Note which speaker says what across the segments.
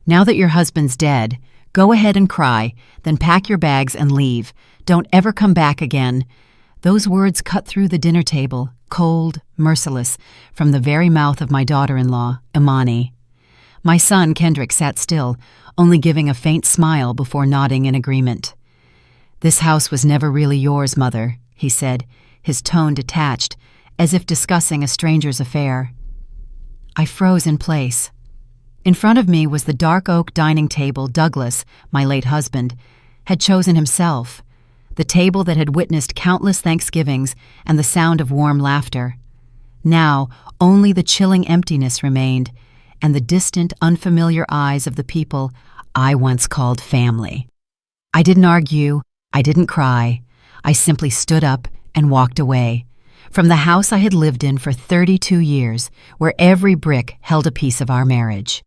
Speaker 1: Now that your husband's dead, go ahead and cry, then pack your bags and leave. Don't ever come back again." Those words cut through the dinner table, cold, merciless, from the very mouth of my daughter-in-law, Imani. My son, Kendrick, sat still, only giving a faint smile before nodding in agreement. "This house was never really yours, Mother," he said, his tone detached, as if discussing a stranger's affair. I froze in place. In front of me was the dark oak dining table Douglas, my late husband, had chosen himself, the table that had witnessed countless Thanksgivings and the sound of warm laughter. Now, only the chilling emptiness remained, and the distant, unfamiliar eyes of the people I once called family. I didn't argue, I didn't cry. I simply stood up and walked away, from the house I had lived in for 32 years, where every brick held a piece of our marriage.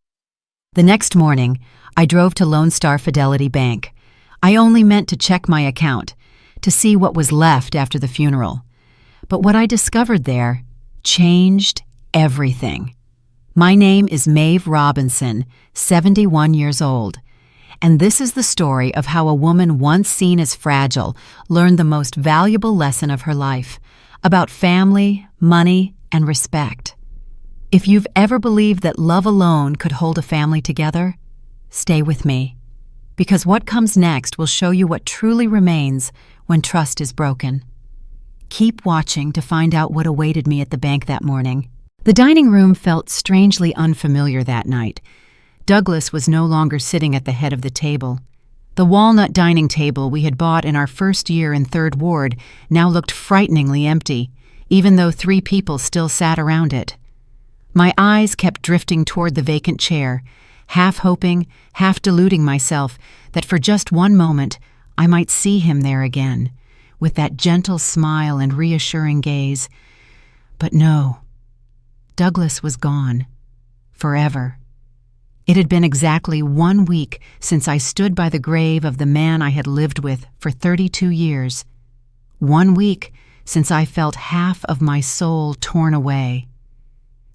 Speaker 1: The next morning, I drove to Lone Star Fidelity Bank. I only meant to check my account, to see what was left after the funeral. But what I discovered there changed everything. My name is Maeve Robinson, 71 years old, and this is the story of how a woman once seen as fragile learned the most valuable lesson of her life, about family, money, and respect. If you've ever believed that love alone could hold a family together, stay with me, because what comes next will show you what truly remains when trust is broken. Keep watching to find out what awaited me at the bank that morning. The dining room felt strangely unfamiliar that night. Douglas was no longer sitting at the head of the table. The walnut dining table we had bought in our first year in Third Ward now looked frighteningly empty, even though 3 people still sat around it. My eyes kept drifting toward the vacant chair, half hoping, half deluding myself that for just one moment I might see him there again, with that gentle smile and reassuring gaze. But no, Douglas was gone, forever. It had been exactly 1 week since I stood by the grave of the man I had lived with for 32 years. 1 week since I felt half of my soul torn away.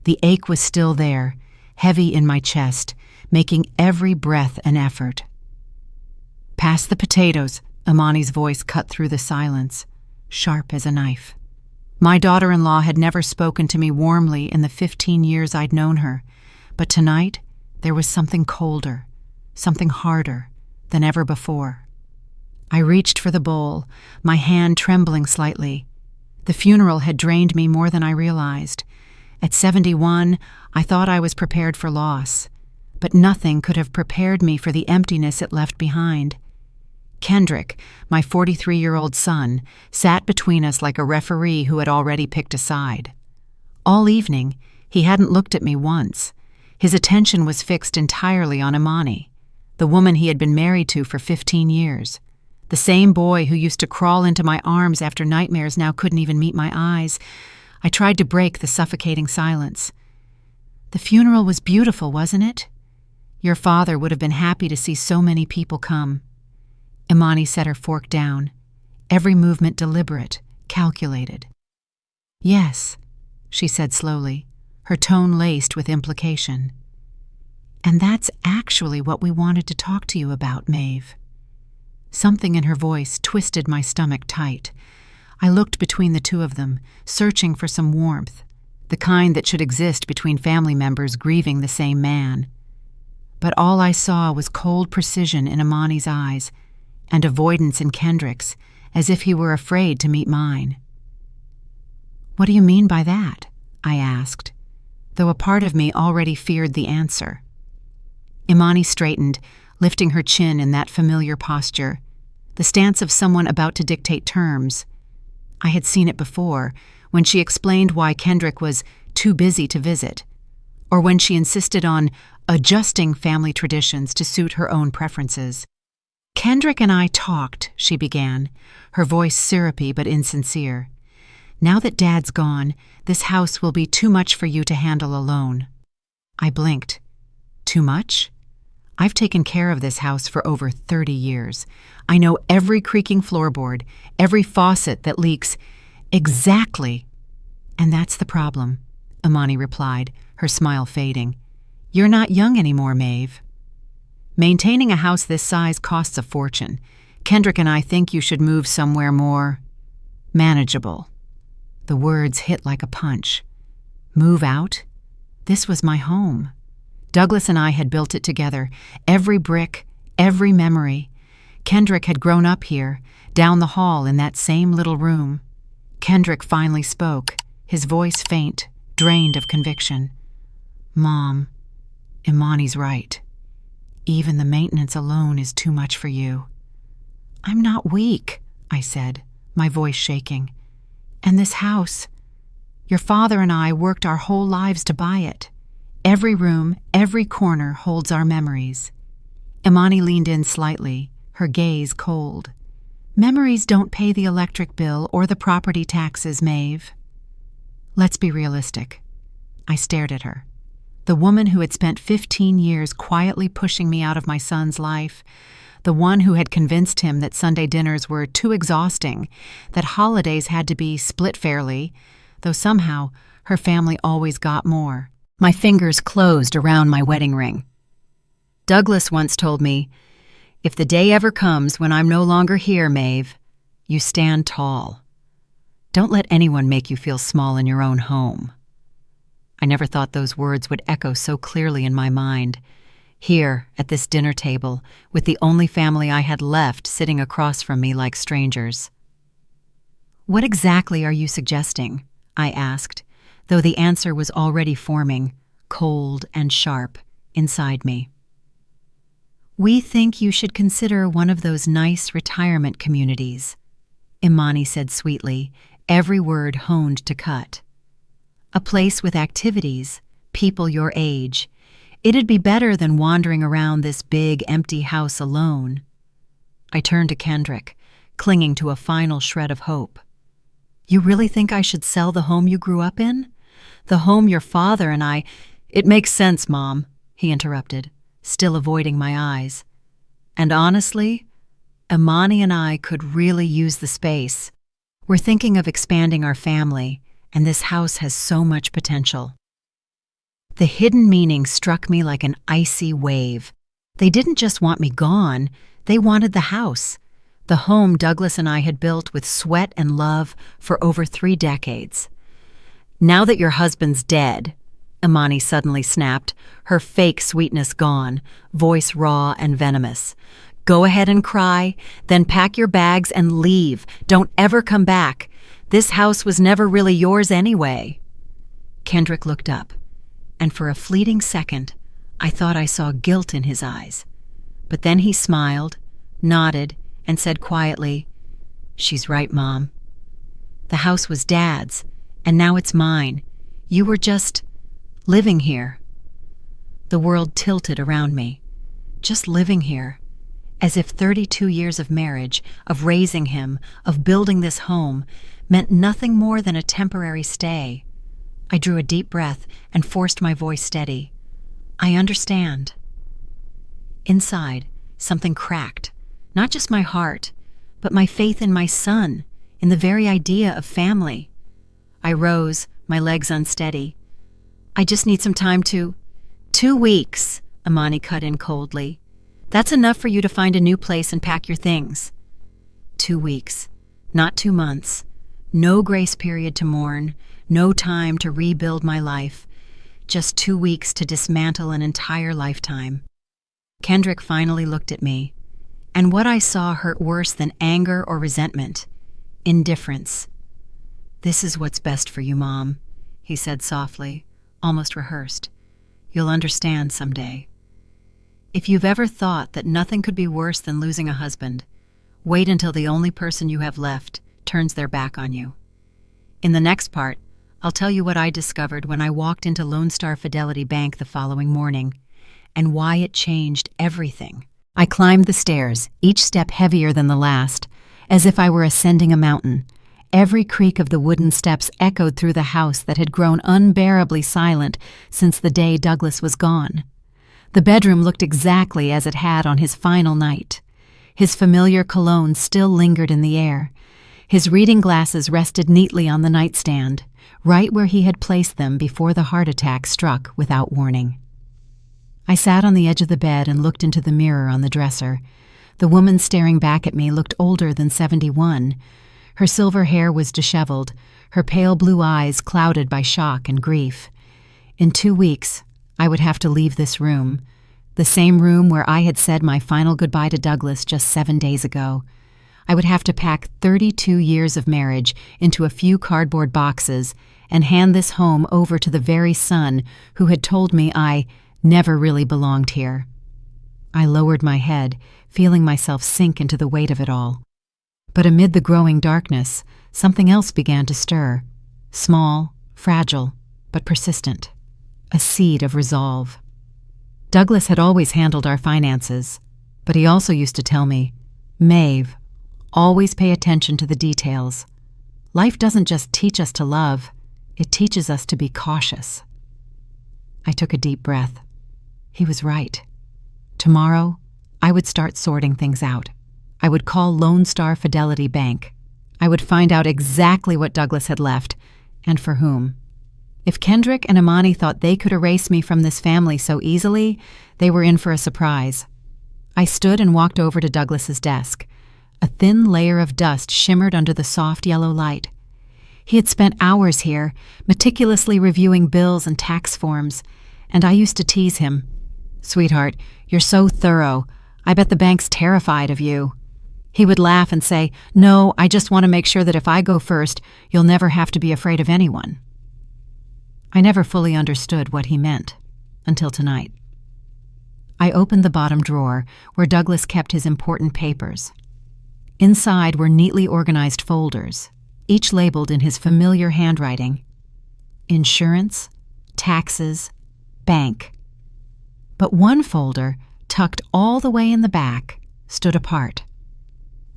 Speaker 1: The ache was still there, heavy in my chest, making every breath an effort. "Pass the potatoes," Imani's voice cut through the silence, sharp as a knife. My daughter-in-law had never spoken to me warmly in the 15 years I'd known her, but tonight there was something colder, something harder than ever before. I reached for the bowl, my hand trembling slightly. The funeral had drained me more than I realized. At 71, I thought I was prepared for loss, but nothing could have prepared me for the emptiness it left behind. Kendrick, my 43-year-old son, sat between us like a referee who had already picked a side. All evening, he hadn't looked at me once. His attention was fixed entirely on Imani, the woman he had been married to for 15 years. The same boy who used to crawl into my arms after nightmares now couldn't even meet my eyes. I tried to break the suffocating silence. "The funeral was beautiful, wasn't it? Your father would have been happy to see so many people come." Imani set her fork down, every movement deliberate, calculated. "Yes," she said slowly, her tone laced with implication. "And that's actually what we wanted to talk to you about, Maeve." Something in her voice twisted my stomach tight. I looked between the two of them, searching for some warmth, the kind that should exist between family members grieving the same man. But all I saw was cold precision in Imani's eyes and avoidance in Kendrick's, as if he were afraid to meet mine. "What do you mean by that?" I asked, though a part of me already feared the answer. Imani straightened, lifting her chin in that familiar posture, the stance of someone about to dictate terms. I had seen it before, when she explained why Kendrick was too busy to visit, or when she insisted on adjusting family traditions to suit her own preferences. "Kendrick and I talked," she began, her voice syrupy but insincere. "Now that Dad's gone, this house will be too much for you to handle alone." I blinked. "Too much? I've taken care of this house for over 30 years. I know every creaking floorboard, every faucet that leaks. Exactly. And that's the problem," Imani replied, her smile fading. "You're not young anymore, Maeve." Maintaining a house this size costs a fortune. Kendrick and I think you should move somewhere more manageable." The words hit like a punch. Move out? This was my home. Douglas and I had built it together, every brick, every memory. Kendrick had grown up here, down the hall in that same little room. Kendrick finally spoke, his voice faint, drained of conviction. "Mom, Imani's right. Even the maintenance alone is too much for you." "I'm not weak," I said, my voice shaking. "And this house, your father and I worked our whole lives to buy it. Every room, every corner holds our memories." Imani leaned in slightly, her gaze cold. "Memories don't pay the electric bill or the property taxes, Maeve." "Let's be realistic." I stared at her. The woman who had spent 15 years quietly pushing me out of my son's life, the one who had convinced him that Sunday dinners were too exhausting, that holidays had to be split fairly, though somehow her family always got more. My fingers closed around my wedding ring. Douglas once told me, "If the day ever comes when I'm no longer here, Maeve, you stand tall. Don't let anyone make you feel small in your own home." I never thought those words would echo so clearly in my mind. Here, at this dinner table, with the only family I had left sitting across from me like strangers. "What exactly are you suggesting?" I asked, though the answer was already forming, cold and sharp, inside me. "We think you should consider one of those nice retirement communities," Imani said sweetly, every word honed to cut. "A place with activities, people your age. It'd be better than wandering around this big, empty house alone." I turned to Kendrick, clinging to a final shred of hope. "You really think I should sell the home you grew up in? The home your father and I—" "It makes sense, Mom," he interrupted, still avoiding my eyes. "And honestly, Imani and I could really use the space. We're thinking of expanding our family, and this house has so much potential." The hidden meaning struck me like an icy wave. They didn't just want me gone, they wanted the house, the home Douglas and I had built with sweat and love for over 3 decades. "Now that your husband's dead," Imani suddenly snapped, her fake sweetness gone, voice raw and venomous. "Go ahead and cry, then pack your bags and leave. Don't ever come back. This house was never really yours anyway." Kendrick looked up, and for a fleeting second, I thought I saw guilt in his eyes. But then he smiled, nodded, and said quietly, "She's right, Mom. The house was Dad's, and now it's mine. You were just living here." The world tilted around me. Just living here. As if 32 years of marriage, of raising him, of building this home, meant nothing more than a temporary stay. I drew a deep breath and forced my voice steady. "I understand." Inside, something cracked. Not just my heart, but my faith in my son, in the very idea of family. I rose, my legs unsteady. "I just need some time to—" "2 weeks," Imani cut in coldly. "That's enough for you to find a new place and pack your things." 2 weeks, not 2 months. No grace period to mourn, no time to rebuild my life. Just 2 weeks to dismantle an entire lifetime. Kendrick finally looked at me, and what I saw hurt worse than anger or resentment. Indifference. "This is what's best for you, Mom," he said softly, almost rehearsed. "You'll understand someday. If you've ever thought that nothing could be worse than losing a husband, wait until the only person you have left turns their back on you." In the next part, I'll tell you what I discovered when I walked into Lone Star Fidelity Bank the following morning, and why it changed everything. I climbed the stairs, each step heavier than the last, as if I were ascending a mountain. Every creak of the wooden steps echoed through the house that had grown unbearably silent since the day Douglas was gone. The bedroom looked exactly as it had on his final night. His familiar cologne still lingered in the air. His reading glasses rested neatly on the nightstand, right where he had placed them before the heart attack struck without warning. I sat on the edge of the bed and looked into the mirror on the dresser. The woman staring back at me looked older than 71. Her silver hair was disheveled, her pale blue eyes clouded by shock and grief. In 2 weeks, I would have to leave this room, the same room where I had said my final goodbye to Douglas just 7 days ago. I would have to pack 32 years of marriage into a few cardboard boxes and hand this home over to the very son who had told me I never really belonged here. I lowered my head, feeling myself sink into the weight of it all. But amid the growing darkness, something else began to stir. Small, fragile, but persistent. A seed of resolve. Douglas had always handled our finances, but he also used to tell me, "Maeve, always pay attention to the details. Life doesn't just teach us to love, it teaches us to be cautious." I took a deep breath. He was right. Tomorrow, I would start sorting things out. I would call Lone Star Fidelity Bank. I would find out exactly what Douglas had left, and for whom. If Kendrick and Imani thought they could erase me from this family so easily, they were in for a surprise. I stood and walked over to Douglas's desk. A thin layer of dust shimmered under the soft yellow light. He had spent hours here, meticulously reviewing bills and tax forms, and I used to tease him. "Sweetheart, you're so thorough. I bet the bank's terrified of you." He would laugh and say, "No, I just want to make sure that if I go first, you'll never have to be afraid of anyone." I never fully understood what he meant, until tonight. I opened the bottom drawer, where Douglas kept his important papers. Inside were neatly organized folders, each labeled in his familiar handwriting. Insurance, taxes, bank. But one folder, tucked all the way in the back, stood apart.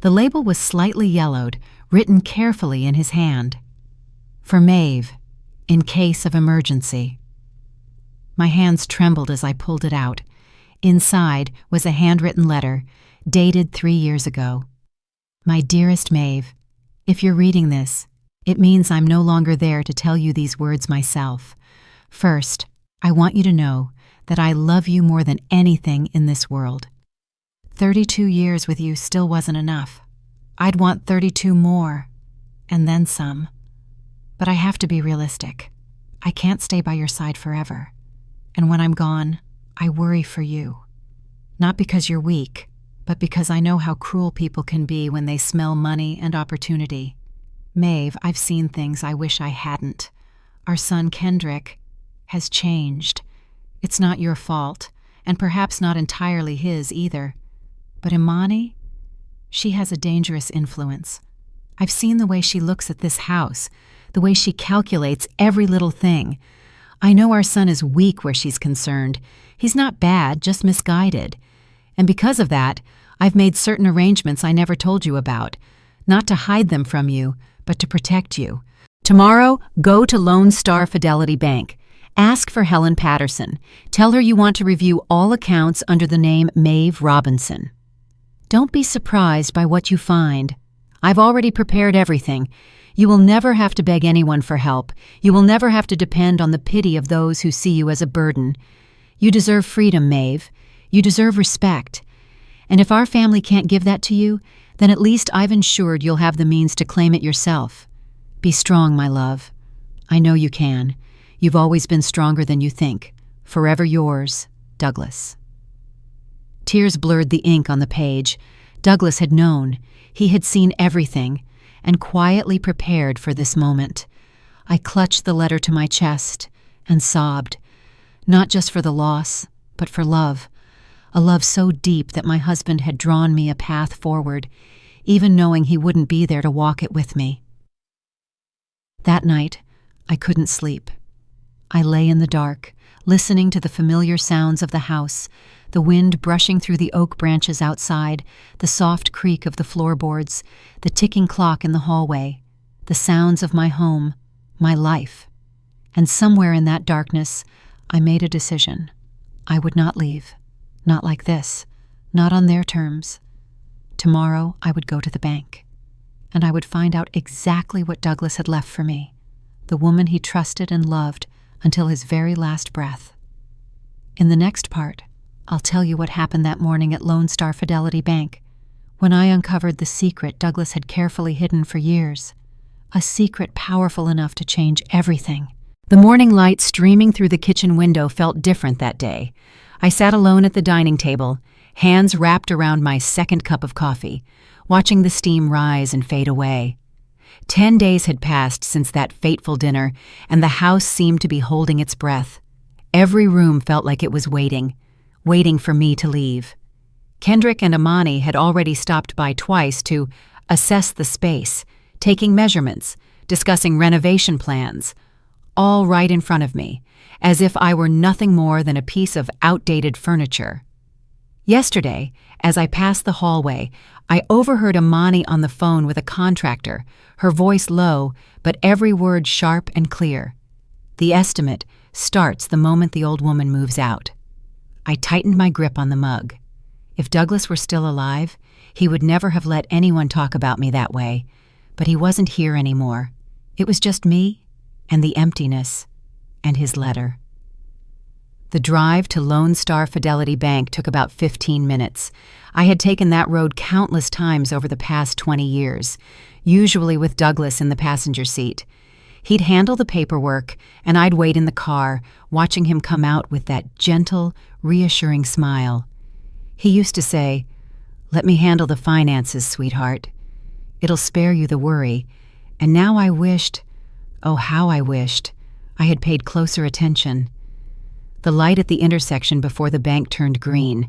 Speaker 1: The label was slightly yellowed, written carefully in his hand. For Maeve, in case of emergency. My hands trembled as I pulled it out. Inside was a handwritten letter, dated 3 years ago. "My dearest Maeve, if you're reading this, it means I'm no longer there to tell you these words myself. First, I want you to know that I love you more than anything in this world. 32 years with you still wasn't enough. I'd want 32 more, and then some. But I have to be realistic. I can't stay by your side forever. And when I'm gone, I worry for you. Not because you're weak, but because I know how cruel people can be when they smell money and opportunity. Maeve, I've seen things I wish I hadn't. Our son Kendrick has changed. It's not your fault, and perhaps not entirely his either. But Imani, she has a dangerous influence. I've seen the way she looks at this house, the way she calculates every little thing. I know our son is weak where she's concerned. He's not bad, just misguided. And because of that, I've made certain arrangements I never told you about, not to hide them from you, but to protect you. Tomorrow, go to Lone Star Fidelity Bank. Ask for Helen Patterson. Tell her you want to review all accounts under the name Maeve Robinson. Don't be surprised by what you find. I've already prepared everything. You will never have to beg anyone for help. You will never have to depend on the pity of those who see you as a burden. You deserve freedom, Maeve. You deserve respect. And if our family can't give that to you, then at least I've ensured you'll have the means to claim it yourself. Be strong, my love. I know you can. You've always been stronger than you think. Forever yours, Douglas. Tears blurred the ink on the page. Douglas had known. He had seen everything, and quietly prepared for this moment. I clutched the letter to my chest and sobbed, not just for the loss, but for love, a love so deep that my husband had drawn me a path forward, even knowing he wouldn't be there to walk it with me. That night, I couldn't sleep. I lay in the dark, listening to the familiar sounds of the house, the wind brushing through the oak branches outside, the soft creak of the floorboards, the ticking clock in the hallway, the sounds of my home, my life. And somewhere in that darkness, I made a decision. I would not leave. Not like this. Not on their terms. Tomorrow, I would go to the bank. And I would find out exactly what Douglas had left for me, the woman he trusted and loved until his very last breath. In the next part, I'll tell you what happened that morning at Lone Star Fidelity Bank, when I uncovered the secret Douglas had carefully hidden for years, a secret powerful enough to change everything. The morning light streaming through the kitchen window felt different that day. I sat alone at the dining table, hands wrapped around my second cup of coffee, watching the steam rise and fade away. 10 days had passed since that fateful dinner, and the house seemed to be holding its breath. Every room felt like it was waiting for me to leave. Kendrick and Imani had already stopped by twice to assess the space, taking measurements, discussing renovation plans, all right in front of me, as if I were nothing more than a piece of outdated furniture. Yesterday, as I passed the hallway, I overheard Imani on the phone with a contractor, her voice low, but every word sharp and clear. The estimate starts the moment the old woman moves out. I tightened my grip on the mug. If Douglas were still alive, he would never have let anyone talk about me that way, but he wasn't here anymore. It was just me and the emptiness and his letter. The drive to Lone Star Fidelity Bank took about 15 minutes. I had taken that road countless times over the past 20 years, usually with Douglas in the passenger seat. He'd handle the paperwork, and I'd wait in the car, watching him come out with that gentle, reassuring smile. He used to say, "Let me handle the finances, sweetheart. It'll spare you the worry." And now I wished, oh how I wished, I had paid closer attention. The light at the intersection before the bank turned green.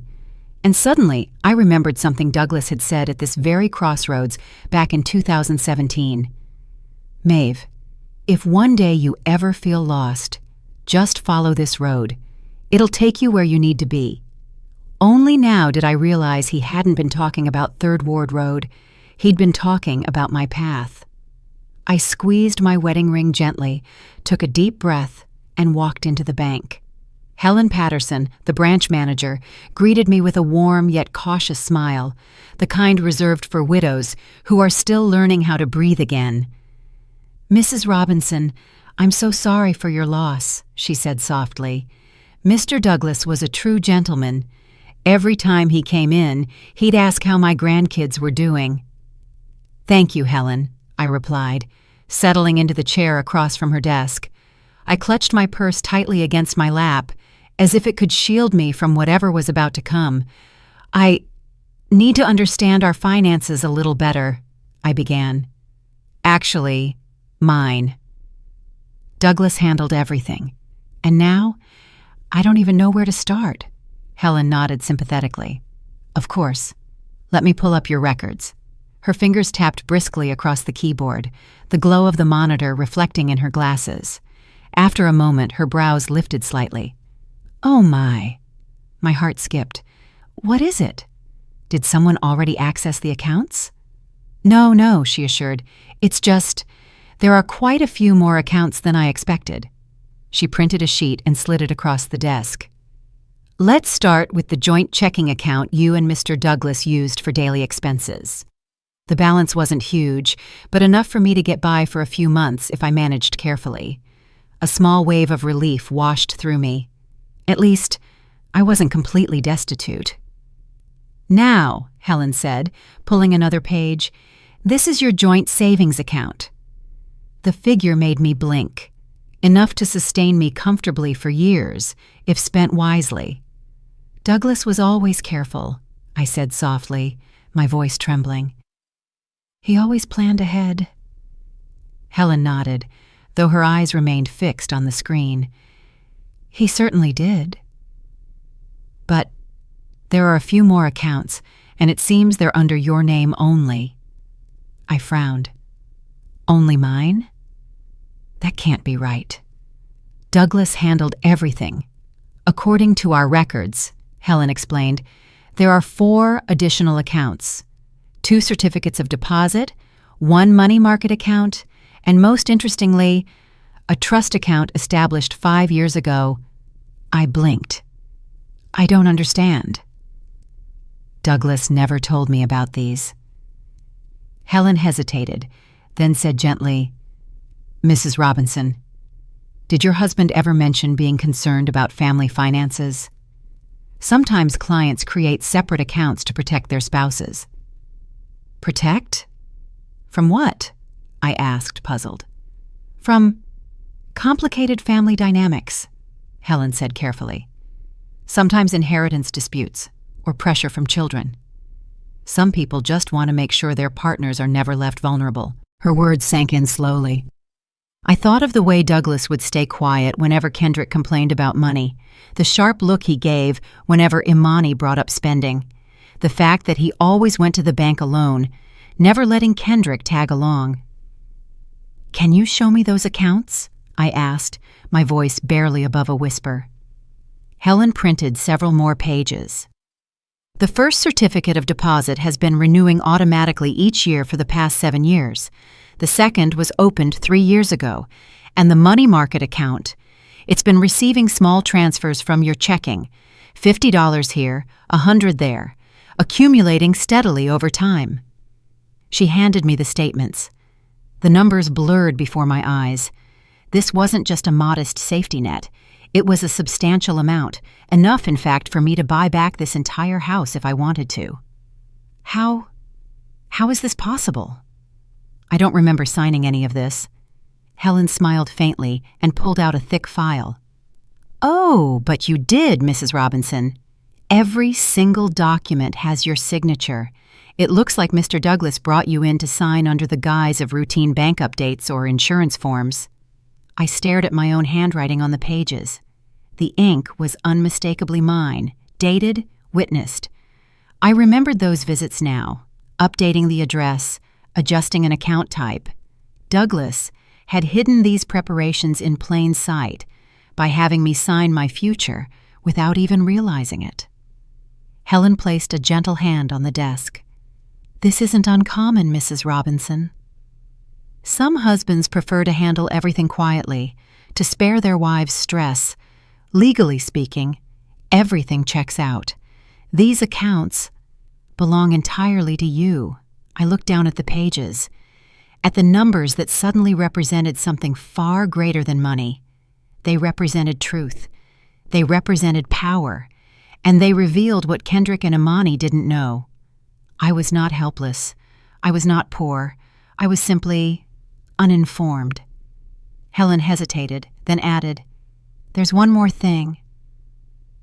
Speaker 1: And suddenly, I remembered something Douglas had said at this very crossroads back in 2017. "Maeve, if one day you ever feel lost, just follow this road. It'll take you where you need to be." Only now did I realize he hadn't been talking about Third Ward Road. He'd been talking about my path. I squeezed my wedding ring gently, took a deep breath, and walked into the bank. Helen Patterson, the branch manager, greeted me with a warm yet cautious smile, the kind reserved for widows who are still learning how to breathe again. "Mrs. Robinson, I'm so sorry for your loss," she said softly. "Mr. Douglas was a true gentleman. Every time he came in, he'd ask how my grandkids were doing." "Thank you, Helen," I replied, settling into the chair across from her desk. I clutched my purse tightly against my lap, as if it could shield me from whatever was about to come. "I need to understand our finances a little better," I began. "Actually, mine. Douglas handled everything. And now, I don't even know where to start." Helen nodded sympathetically. "Of course. Let me pull up your records." Her fingers tapped briskly across the keyboard, the glow of the monitor reflecting in her glasses. After a moment, her brows lifted slightly. "Oh my." My heart skipped. "What is it? Did someone already access the accounts?" No, she assured. "It's just, there are quite a few more accounts than I expected." She printed a sheet and slid it across the desk. "Let's start with the joint checking account you and Mr. Douglas used for daily expenses." The balance wasn't huge, but enough for me to get by for a few months if I managed carefully. A small wave of relief washed through me. At least, I wasn't completely destitute. "Now," Helen said, pulling another page, "this is your joint savings account." The figure made me blink, enough to sustain me comfortably for years, if spent wisely. "Douglas was always careful," I said softly, my voice trembling. "He always planned ahead." Helen nodded, though her eyes remained fixed on the screen. "He certainly did. But there are a few more accounts, and it seems they're under your name only." I frowned. "Only mine? That can't be right." "Douglas handled everything. According to our records," Helen explained, "there are 4 additional accounts. 2 certificates of deposit, 1 money market account, and most interestingly, a trust account established 5 years ago." I blinked. "I don't understand." "Douglas never told me about these." Helen hesitated, then said gently, "Mrs. Robinson, did your husband ever mention being concerned about family finances?" Sometimes clients create separate accounts to protect their spouses. Protect? From what? I asked, puzzled. From complicated family dynamics, Helen said carefully. Sometimes inheritance disputes or pressure from children. Some people just want to make sure their partners are never left vulnerable. Her words sank in slowly. I thought of the way Douglas would stay quiet whenever Kendrick complained about money, the sharp look he gave whenever Imani brought up spending, the fact that he always went to the bank alone, never letting Kendrick tag along. "Can you show me those accounts?" I asked, my voice barely above a whisper. Helen printed several more pages. The first certificate of deposit has been renewing automatically each year for the past 7 years. The second was opened 3 years ago, and the money market account, it's been receiving small transfers from your checking, $50 here, $100 there, accumulating steadily over time. She handed me the statements. The numbers blurred before my eyes. This wasn't just a modest safety net. It was a substantial amount, enough, in fact, for me to buy back this entire house if I wanted to. How is this possible? I don't remember signing any of this. Helen smiled faintly and pulled out a thick file. Oh, but you did, Mrs. Robinson. Every single document has your signature. It looks like Mr. Douglas brought you in to sign under the guise of routine bank updates or insurance forms. I stared at my own handwriting on the pages. The ink was unmistakably mine, dated, witnessed. I remembered those visits now, updating the address, adjusting an account type. Douglas had hidden these preparations in plain sight by having me sign my future without even realizing it. Helen placed a gentle hand on the desk. "This isn't uncommon, Mrs. Robinson." Some husbands prefer to handle everything quietly, to spare their wives stress. Legally speaking, everything checks out. These accounts belong entirely to you. I looked down at the pages, at the numbers that suddenly represented something far greater than money. They represented truth. They represented power. And they revealed what Kendrick and Imani didn't know. I was not helpless. I was not poor. I was simply uninformed. Helen hesitated, then added, "There's one more thing.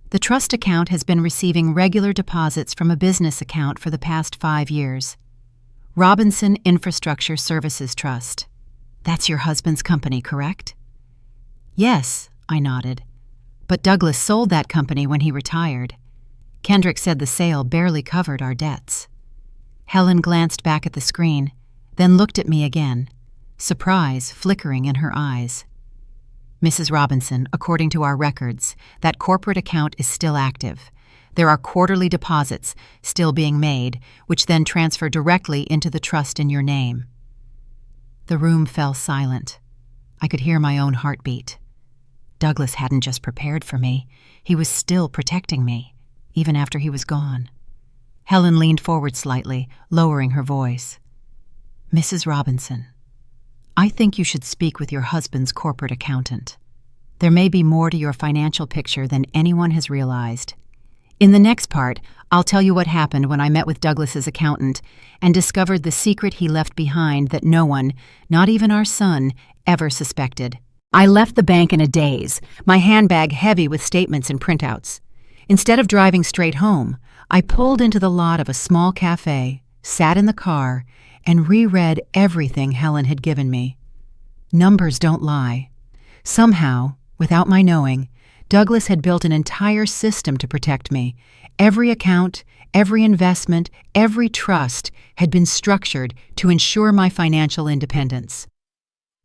Speaker 1: The trust account has been receiving regular deposits from a business account for the past 5 years. Robinson Infrastructure Services Trust. That's your husband's company, correct?" "Yes," I nodded. "But Douglas sold that company when he retired. Kendrick said the sale barely covered our debts." Helen glanced back at the screen, then looked at me again, surprise flickering in her eyes. "Mrs. Robinson, according to our records, that corporate account is still active. There are quarterly deposits still being made, which then transfer directly into the trust in your name." The room fell silent. I could hear my own heartbeat. Douglas hadn't just prepared for me. He was still protecting me, even after he was gone. Helen leaned forward slightly, lowering her voice. "Mrs. Robinson, I think you should speak with your husband's corporate accountant. There may be more to your financial picture than anyone has realized. In the next part, I'll tell you what happened when I met with Douglas's accountant and discovered the secret he left behind that no one, not even our son, ever suspected. I left the bank in a daze, my handbag heavy with statements and printouts. Instead of driving straight home, I pulled into the lot of a small cafe, sat in the car, and reread everything Helen had given me. Numbers don't lie. Somehow, without my knowing, Douglas had built an entire system to protect me. Every account, every investment, every trust had been structured to ensure my financial independence.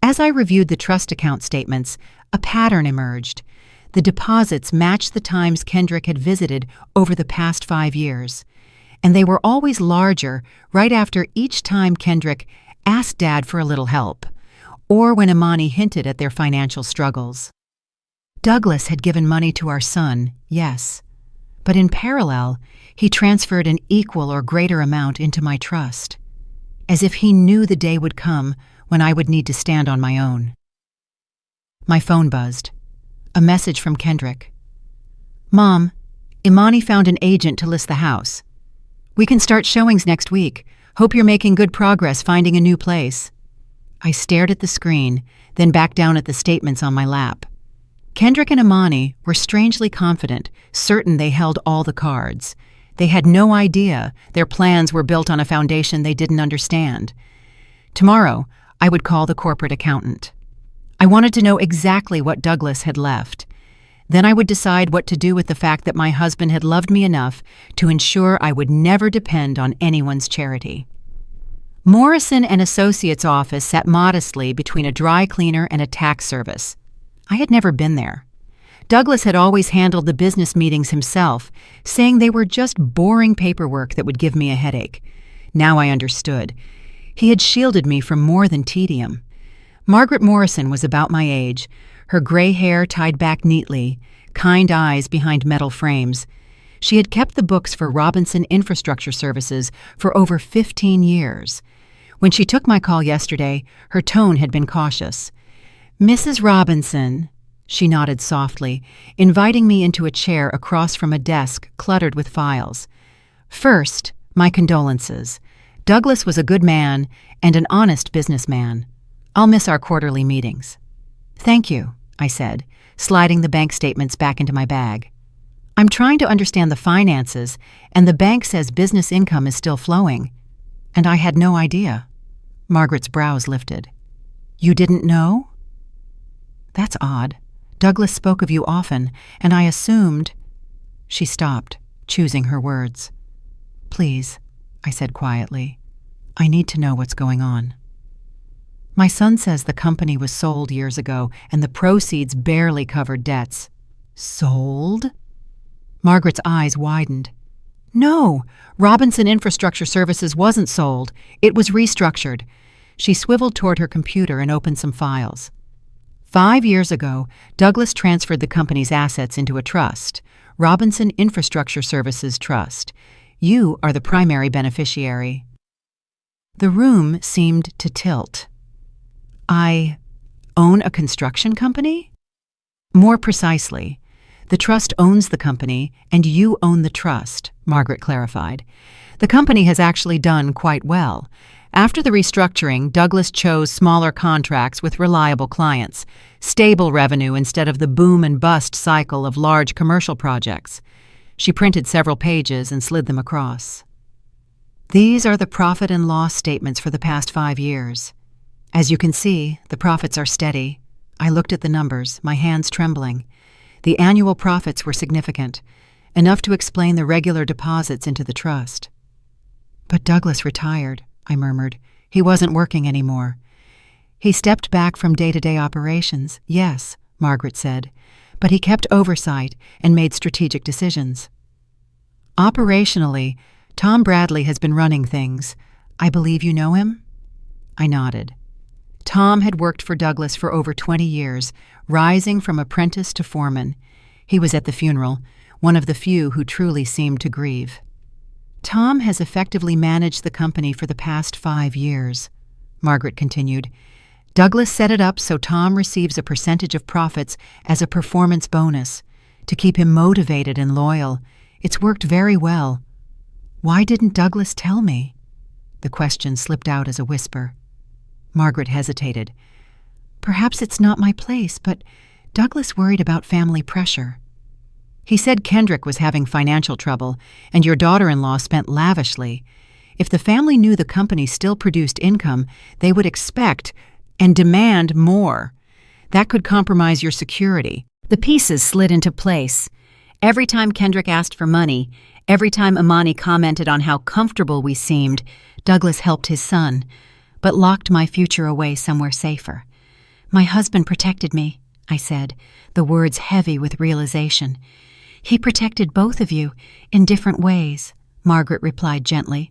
Speaker 1: As I reviewed the trust account statements, a pattern emerged. The deposits matched the times Kendrick had visited over the past 5 years, and they were always larger right after each time Kendrick asked Dad for a little help, or when Imani hinted at their financial struggles. Douglas had given money to our son, yes, but in parallel, he transferred an equal or greater amount into my trust, as if he knew the day would come when I would need to stand on my own. My phone buzzed. A message from Kendrick. "Mom, Imani found an agent to list the house. We can start showings next week. Hope you're making good progress finding a new place. I stared at the screen, then back down at the statements on my lap. Kendrick and Imani were strangely confident, certain they held all the cards. They had no idea their plans were built on a foundation they didn't understand. Tomorrow, I would call the corporate accountant. I wanted to know exactly what Douglas had left. Then I would decide what to do with the fact that my husband had loved me enough to ensure I would never depend on anyone's charity. Morrison and Associates' office sat modestly between a dry cleaner and a tax service. I had never been there. Douglas had always handled the business meetings himself, saying they were just boring paperwork that would give me a headache. Now I understood. He had shielded me from more than tedium. Margaret Morrison was about my age, her gray hair tied back neatly, kind eyes behind metal frames. She had kept the books for Robinson Infrastructure Services for over 15 years. When she took my call yesterday, her tone had been cautious. "Mrs. Robinson," she nodded softly, inviting me into a chair across from a desk cluttered with files. "First, my condolences. Douglas was a good man and an honest businessman. I'll miss our quarterly meetings." "Thank you," I said, sliding the bank statements back into my bag. "I'm trying to understand the finances, and the bank says business income is still flowing. And I had no idea." Margaret's brows lifted. "You didn't know?" "That's odd. Douglas spoke of you often, and I assumed—" She stopped, choosing her words. "Please," I said quietly, "I need to know what's going on." "My son says the company was sold years ago, and the proceeds barely covered debts." "Sold?" Margaret's eyes widened. "No, Robinson Infrastructure Services wasn't sold. It was restructured." She swiveled toward her computer and opened some files. 5 years ago, Douglas transferred the company's assets into a trust, Robinson Infrastructure Services Trust. You are the primary beneficiary. The room seemed to tilt. "I own a construction company?" "More precisely, the trust owns the company, and you own the trust," Margaret clarified. "The company has actually done quite well. After the restructuring, Douglas chose smaller contracts with reliable clients, stable revenue instead of the boom and bust cycle of large commercial projects." She printed several pages and slid them across. "These are the profit and loss statements for the past 5 years. As you can see, the profits are steady." I looked at the numbers, my hands trembling. The annual profits were significant, enough to explain the regular deposits into the trust. "But Douglas retired," I murmured. "He wasn't working anymore." "He stepped back from day-to-day operations, yes," Margaret said, "but he kept oversight and made strategic decisions. Operationally, Tom Bradley has been running things. I believe you know him?" I nodded. Tom had worked for Douglas for over 20 years, rising from apprentice to foreman. He was at the funeral, one of the few who truly seemed to grieve. "Tom has effectively managed the company for the past 5 years," Margaret continued. "Douglas set it up so Tom receives a percentage of profits as a performance bonus, to keep him motivated and loyal. It's worked very well." "Why didn't Douglas tell me?" The question slipped out as a whisper. Margaret hesitated. "Perhaps it's not my place, but Douglas worried about family pressure. He said Kendrick was having financial trouble, and your daughter-in-law spent lavishly. If the family knew the company still produced income, they would expect and demand more. That could compromise your security." The pieces slid into place. Every time Kendrick asked for money, every time Imani commented on how comfortable we seemed, Douglas helped his son, but locked my future away somewhere safer. "My husband protected me," I said, the words heavy with realization. "He protected both of you in different ways," Margaret replied gently.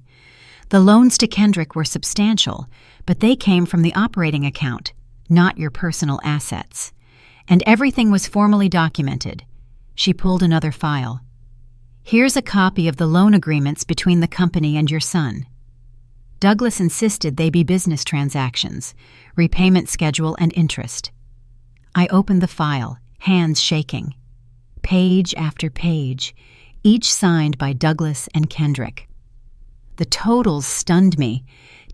Speaker 1: "The loans to Kendrick were substantial, but they came from the operating account, not your personal assets. And everything was formally documented." She pulled another file. "Here's a copy of the loan agreements between the company and your son. Douglas insisted they be business transactions, repayment schedule and interest." I opened the file, hands shaking. Page after page, each signed by Douglas and Kendrick. The totals stunned me.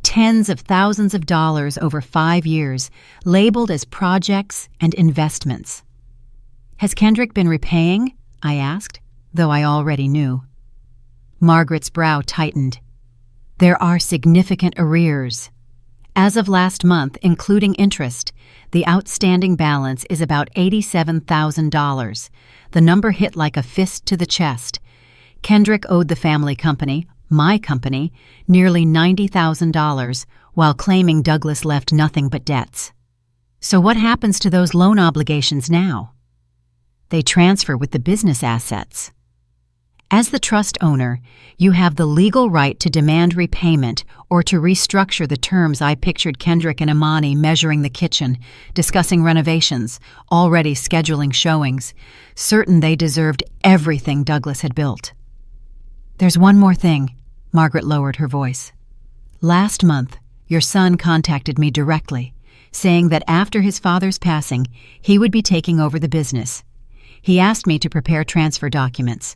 Speaker 1: Tens of thousands of dollars over 5 years, labeled as projects and investments. "Has Kendrick been repaying?" I asked, though I already knew. Margaret's brow tightened. "There are significant arrears. As of last month, including interest, the outstanding balance is about $87,000. The number hit like a fist to the chest. Kendrick owed the family company, my company, nearly $90,000, while claiming Douglas left nothing but debts. So what happens to those loan obligations now? They transfer with the business assets. As the trust owner, you have the legal right to demand repayment or to restructure the terms. I pictured Kendrick and Imani measuring the kitchen, discussing renovations, already scheduling showings, certain they deserved everything Douglas had built. "There's one more thing," Margaret lowered her voice. "Last month, your son contacted me directly, saying that after his father's passing, he would be taking over the business. He asked me to prepare transfer documents.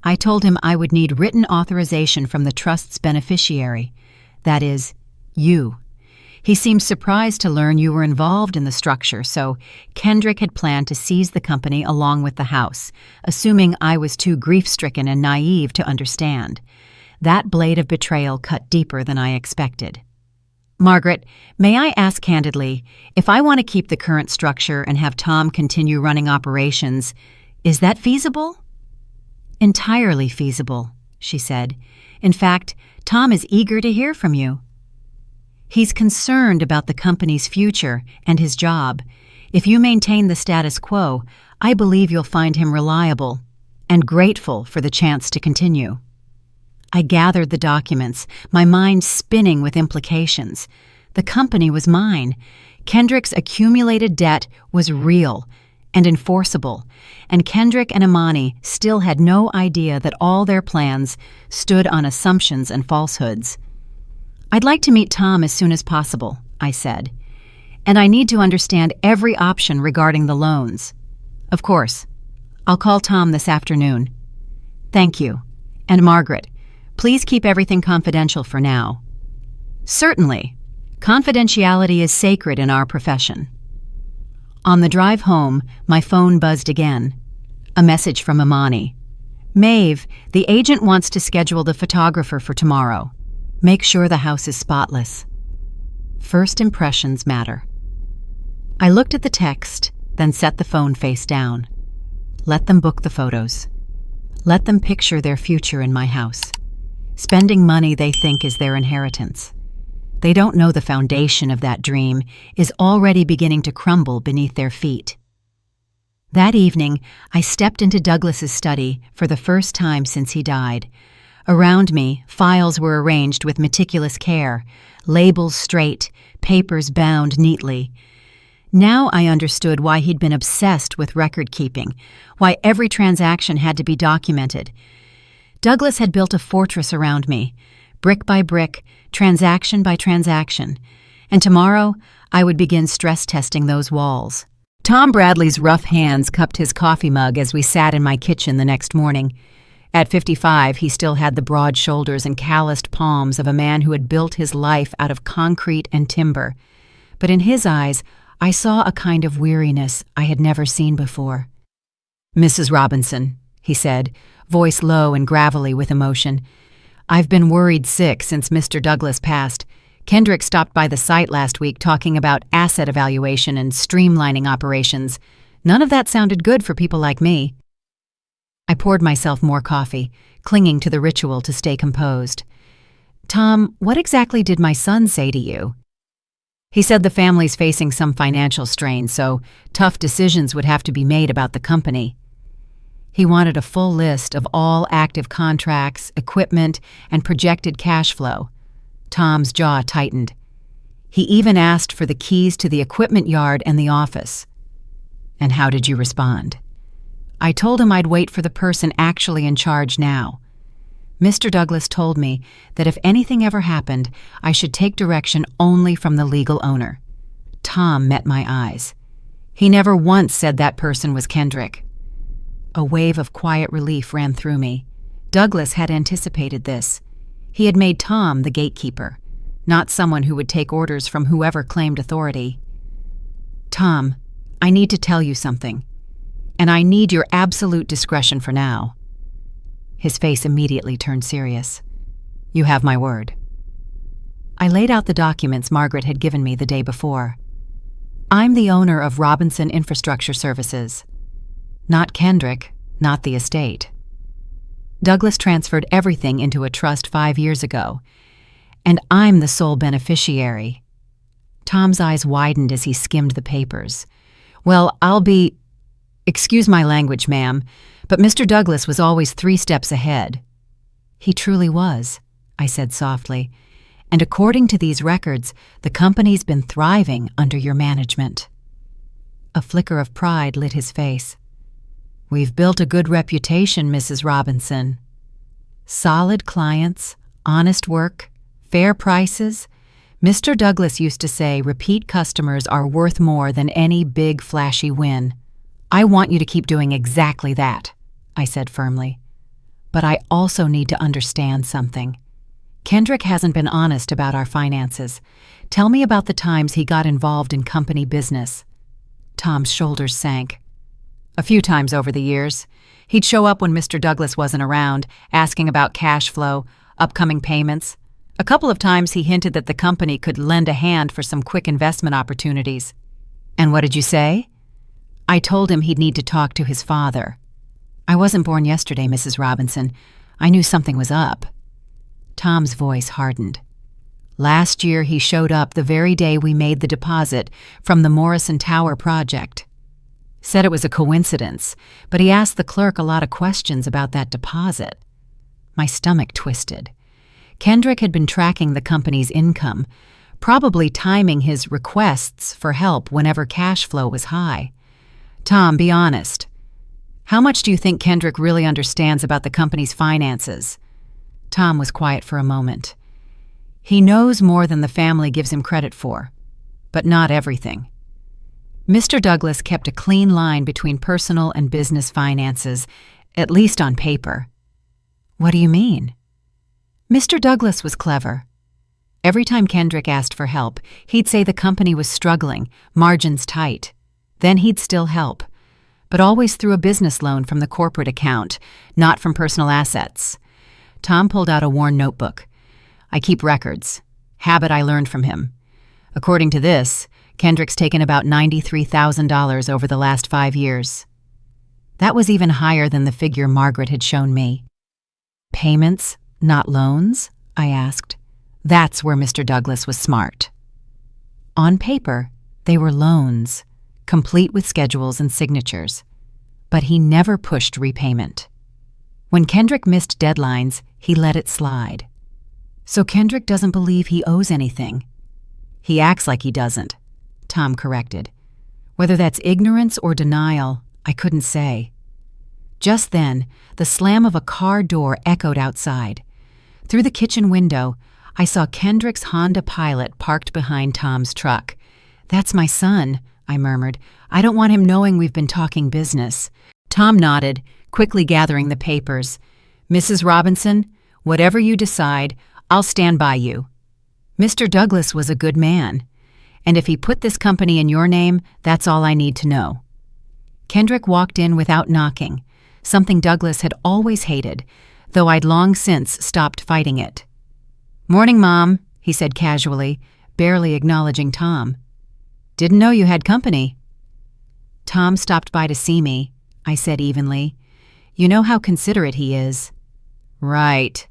Speaker 1: I told him I would need written authorization from the trust's beneficiary, that is, you. He seemed surprised to learn you were involved in the structure, so Kendrick had planned to seize the company along with the house, assuming I was too grief-stricken and naive to understand. That blade of betrayal cut deeper than I expected. Margaret, may I ask candidly, if I want to keep the current structure and have Tom continue running operations, is that feasible?" "Entirely feasible," she said. "In fact, Tom is eager to hear from you. He's concerned about the company's future and his job. If you maintain the status quo, I believe you'll find him reliable and grateful for the chance to continue." I gathered the documents, my mind spinning with implications. The company was mine. Kendrick's accumulated debt was real and enforceable, and Kendrick and Imani still had no idea that all their plans stood on assumptions and falsehoods. "I'd like to meet Tom as soon as possible," I said, "and I need to understand every option regarding the loans." "Of course. I'll call Tom this afternoon." "Thank you. And Margaret, please keep everything confidential for now." "Certainly. Confidentiality is sacred in our profession." On the drive home, my phone buzzed again. A message from Imani. "Maeve, the agent wants to schedule the photographer for tomorrow. Make sure the house is spotless." First impressions matter. I looked at the text, then set the phone face down. Let them book the photos. Let them picture their future in my house, spending money they think is their inheritance. They don't know the foundation of that dream is already beginning to crumble beneath their feet. That evening, I stepped into Douglas's study for the first time since he died. Around me, files were arranged with meticulous care, labels straight, papers bound neatly. Now I understood why he'd been obsessed with record-keeping, why every transaction had to be documented. Douglas had built a fortress around me, brick by brick, transaction by transaction, and tomorrow I would begin stress testing those walls. Tom Bradley's rough hands cupped his coffee mug as we sat in my kitchen the next morning. At 55, he still had the broad shoulders and calloused palms of a man who had built his life out of concrete and timber. But in his eyes, I saw a kind of weariness I had never seen before. "Mrs. Robinson," he said, voice low and gravelly with emotion, "I've been worried sick since Mr. Douglas passed. Kendrick stopped by the site last week talking about asset evaluation and streamlining operations. None of that sounded good for people like me." I poured myself more coffee, clinging to the ritual to stay composed. "Tom, what exactly did my son say to you?" "He said the family's facing some financial strain, so tough decisions would have to be made about the company. He wanted a full list of all active contracts, equipment, and projected cash flow." Tom's jaw tightened. "He even asked for the keys to the equipment yard and the office." "And how did you respond?" "I told him I'd wait for the person actually in charge now. Mr. Douglas told me that if anything ever happened, I should take direction only from the legal owner." Tom met my eyes. "He never once said that person was Kendrick." A wave of quiet relief ran through me. Douglas had anticipated this. He had made Tom the gatekeeper, not someone who would take orders from whoever claimed authority. "Tom, I need to tell you something, and I need your absolute discretion for now." His face immediately turned serious. "You have my word." I laid out the documents Margaret had given me the day before. "I'm the owner of Robinson Infrastructure Services. Not Kendrick, not the estate. Douglas transferred everything into a trust 5 years ago, and I'm the sole beneficiary." Tom's eyes widened as he skimmed the papers. "Well, excuse my language, ma'am, but Mr. Douglas was always 3 steps ahead." "He truly was," I said softly, "and according to these records, the company's been thriving under your management." A flicker of pride lit his face. "We've built a good reputation, Mrs. Robinson. Solid clients, honest work, fair prices. Mr. Douglas used to say repeat customers are worth more than any big, flashy win. I want you to keep doing exactly that," I said firmly. "But I also need to understand something. Kendrick hasn't been honest about our finances. Tell me about the times he got involved in company business." Tom's shoulders sank. "A few times over the years. He'd show up when Mr. Douglas wasn't around, asking about cash flow, upcoming payments. A couple of times he hinted that the company could lend a hand for some quick investment opportunities." "And what did you say?" "I told him he'd need to talk to his father. I wasn't born yesterday, Mrs. Robinson. I knew something was up." Tom's voice hardened. "Last year he showed up the very day we made the deposit from the Morrison Tower project. Said it was a coincidence, but he asked the clerk a lot of questions about that deposit." My stomach twisted. Kendrick had been tracking the company's income, probably timing his requests for help whenever cash flow was high. "Tom, be honest. How much do you think Kendrick really understands about the company's finances?" Tom was quiet for a moment. "He knows more than the family gives him credit for, but not everything. Mr. Douglas kept a clean line between personal and business finances, at least on paper." "What do you mean?" "Mr. Douglas was clever. Every time Kendrick asked for help, he'd say the company was struggling, margins tight. Then he'd still help, but always through a business loan from the corporate account, not from personal assets." Tom pulled out a worn notebook. "I keep records. Habit I learned from him. According to this, Kendrick's taken about $93,000 over the last 5 years. That was even higher than the figure Margaret had shown me." "Payments, not loans?" I asked. That's where Mr. Douglas was smart. On paper, they were loans, complete with schedules and signatures. But he never pushed repayment. When Kendrick missed deadlines, he let it slide. So Kendrick doesn't believe he owes anything. "He acts like he doesn't," Tom corrected. Whether that's ignorance or denial, I couldn't say. Just then, the slam of a car door echoed outside. Through the kitchen window, I saw Kendrick's Honda Pilot parked behind Tom's truck. "That's my son," I murmured. "I don't want him knowing we've been talking business." Tom nodded, quickly gathering the papers. "Mrs. Robinson, whatever you decide, I'll stand by you. Mr. Douglas was a good man, and if he put this company in your name, that's all I need to know." Kendrick walked in without knocking, something Douglas had always hated, though I'd long since stopped fighting it. "Morning, Mom," he said casually, barely acknowledging Tom. "Didn't know you had company." "Tom stopped by to see me," I said evenly. "You know how considerate he is." "Right."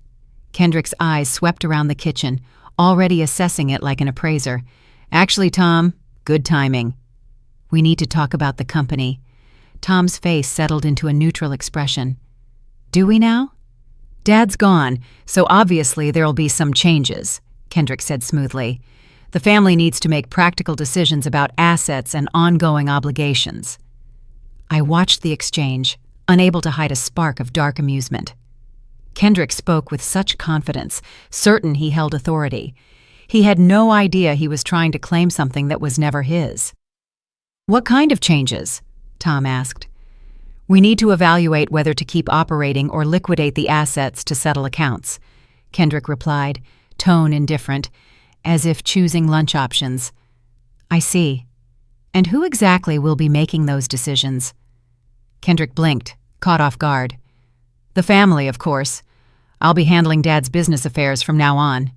Speaker 1: Kendrick's eyes swept around the kitchen, already assessing it like an appraiser. "Actually, Tom, good timing. We need to talk about the company." Tom's face settled into a neutral expression. "Do we now?" "Dad's gone, so obviously there'll be some changes," Kendrick said smoothly. "The family needs to make practical decisions about assets and ongoing obligations." I watched the exchange, unable to hide a spark of dark amusement. Kendrick spoke with such confidence, certain he held authority. He had no idea he was trying to claim something that was never his. "What kind of changes?" Tom asked. We need to evaluate whether to keep operating or liquidate the assets to settle accounts, Kendrick replied, tone indifferent, as if choosing lunch options. I see. And who exactly will be making those decisions? Kendrick blinked, caught off guard. The family, of course. I'll be handling Dad's business affairs from now on.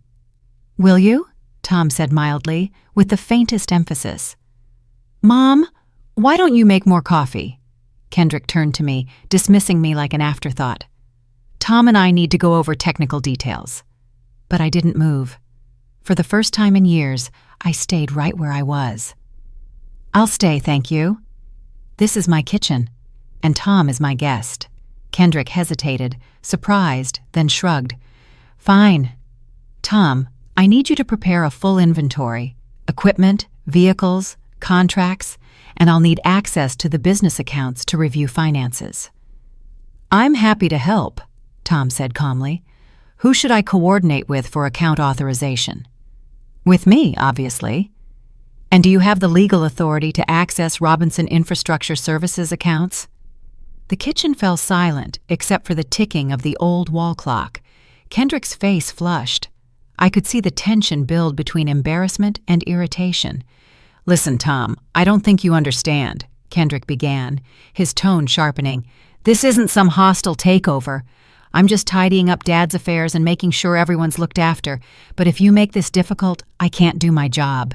Speaker 1: Will you? Tom said mildly, with the faintest emphasis. Mom, why don't you make more coffee? Kendrick turned to me, dismissing me like an afterthought. Tom and I need to go over technical details. But I didn't move. For the first time in years, I stayed right where I was. I'll stay, thank you. This is my kitchen, and Tom is my guest. Kendrick hesitated, surprised, then shrugged. Fine. Tom, I need you to prepare a full inventory. Equipment, vehicles, contracts, and I'll need access to the business accounts to review finances. I'm happy to help, Tom said calmly. Who should I coordinate with for account authorization? With me, obviously. And do you have the legal authority to access Robinson Infrastructure Services accounts? The kitchen fell silent, except for the ticking of the old wall clock. Kendrick's face flushed. I could see the tension build between embarrassment and irritation. Listen, Tom, I don't think you understand, Kendrick began, his tone sharpening. This isn't some hostile takeover. I'm just tidying up Dad's affairs and making sure everyone's looked after. But if you make this difficult, I can't do my job.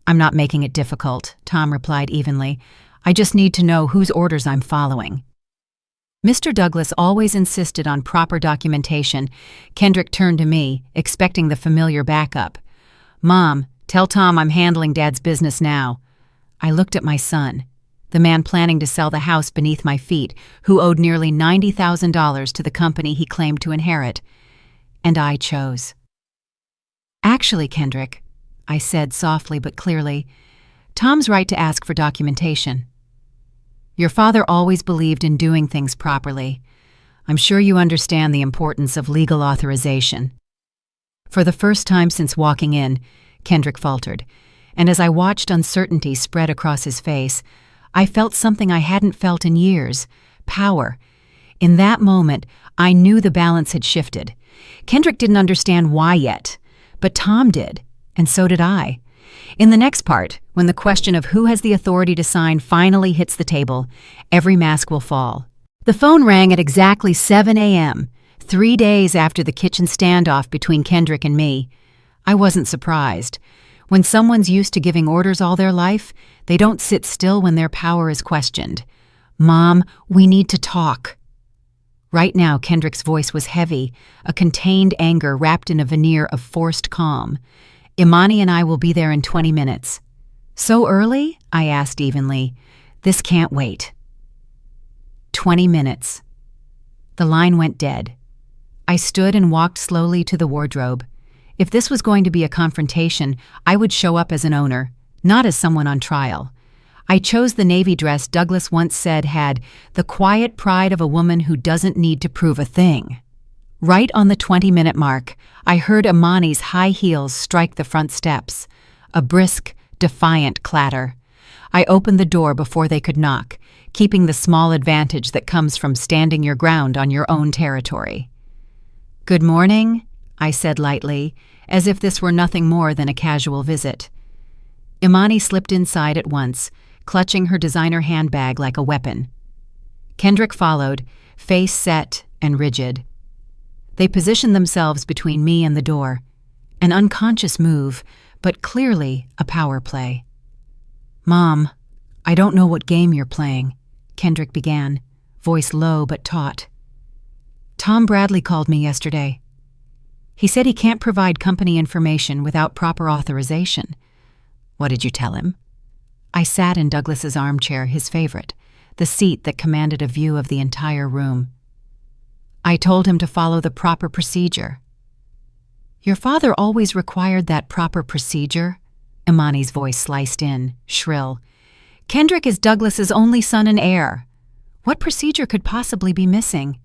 Speaker 1: I'm not making it difficult, Tom replied evenly. I just need to know whose orders I'm following. Mr. Douglas always insisted on proper documentation. Kendrick turned to me, expecting the familiar backup. Mom, tell Tom I'm handling Dad's business now. I looked at my son, the man planning to sell the house beneath my feet, who owed nearly $90,000 to the company he claimed to inherit. And I chose. Actually, Kendrick, I said softly but clearly, Tom's right to ask for documentation. Your father always believed in doing things properly. I'm sure you understand the importance of legal authorization. For the first time since walking in, Kendrick faltered, and as I watched uncertainty spread across his face, I felt something I hadn't felt in years, power. In that moment, I knew the balance had shifted. Kendrick didn't understand why yet, but Tom did, and so did I. In the next part, when the question of who has the authority to sign finally hits the table, every mask will fall. The phone rang at exactly 7 a.m., 3 days after the kitchen standoff between Kendrick and me. I wasn't surprised. When someone's used to giving orders all their life, they don't sit still when their power is questioned. Mom, we need to talk. Right now, Kendrick's voice was heavy, a contained anger wrapped in a veneer of forced calm. Imani and I will be there in 20 minutes. So early? I asked evenly. This can't wait. 20 minutes. The line went dead. I stood and walked slowly to the wardrobe. If this was going to be a confrontation, I would show up as an owner, not as someone on trial. I chose the navy dress Douglas once said had the quiet pride of a woman who doesn't need to prove a thing. Right on the 20-minute mark, I heard Imani's high heels strike the front steps, a brisk, defiant clatter. I opened the door before they could knock, keeping the small advantage that comes from standing your ground on your own territory. Good morning, I said lightly, as if this were nothing more than a casual visit. Imani slipped inside at once, clutching her designer handbag like a weapon. Kendrick followed, face set and rigid. They positioned themselves between me and the door, an unconscious move, but clearly a power play. Mom, I don't know what game you're playing, Kendrick began, voice low but taut. Tom Bradley called me yesterday. He said he can't provide company information without proper authorization. What did you tell him? I sat in Douglas's armchair, his favorite, the seat that commanded a view of the entire room. I told him to follow the proper procedure. Your father always required that proper procedure? Imani's voice sliced in, shrill. Kendrick is Douglas's only son and heir. What procedure could possibly be missing?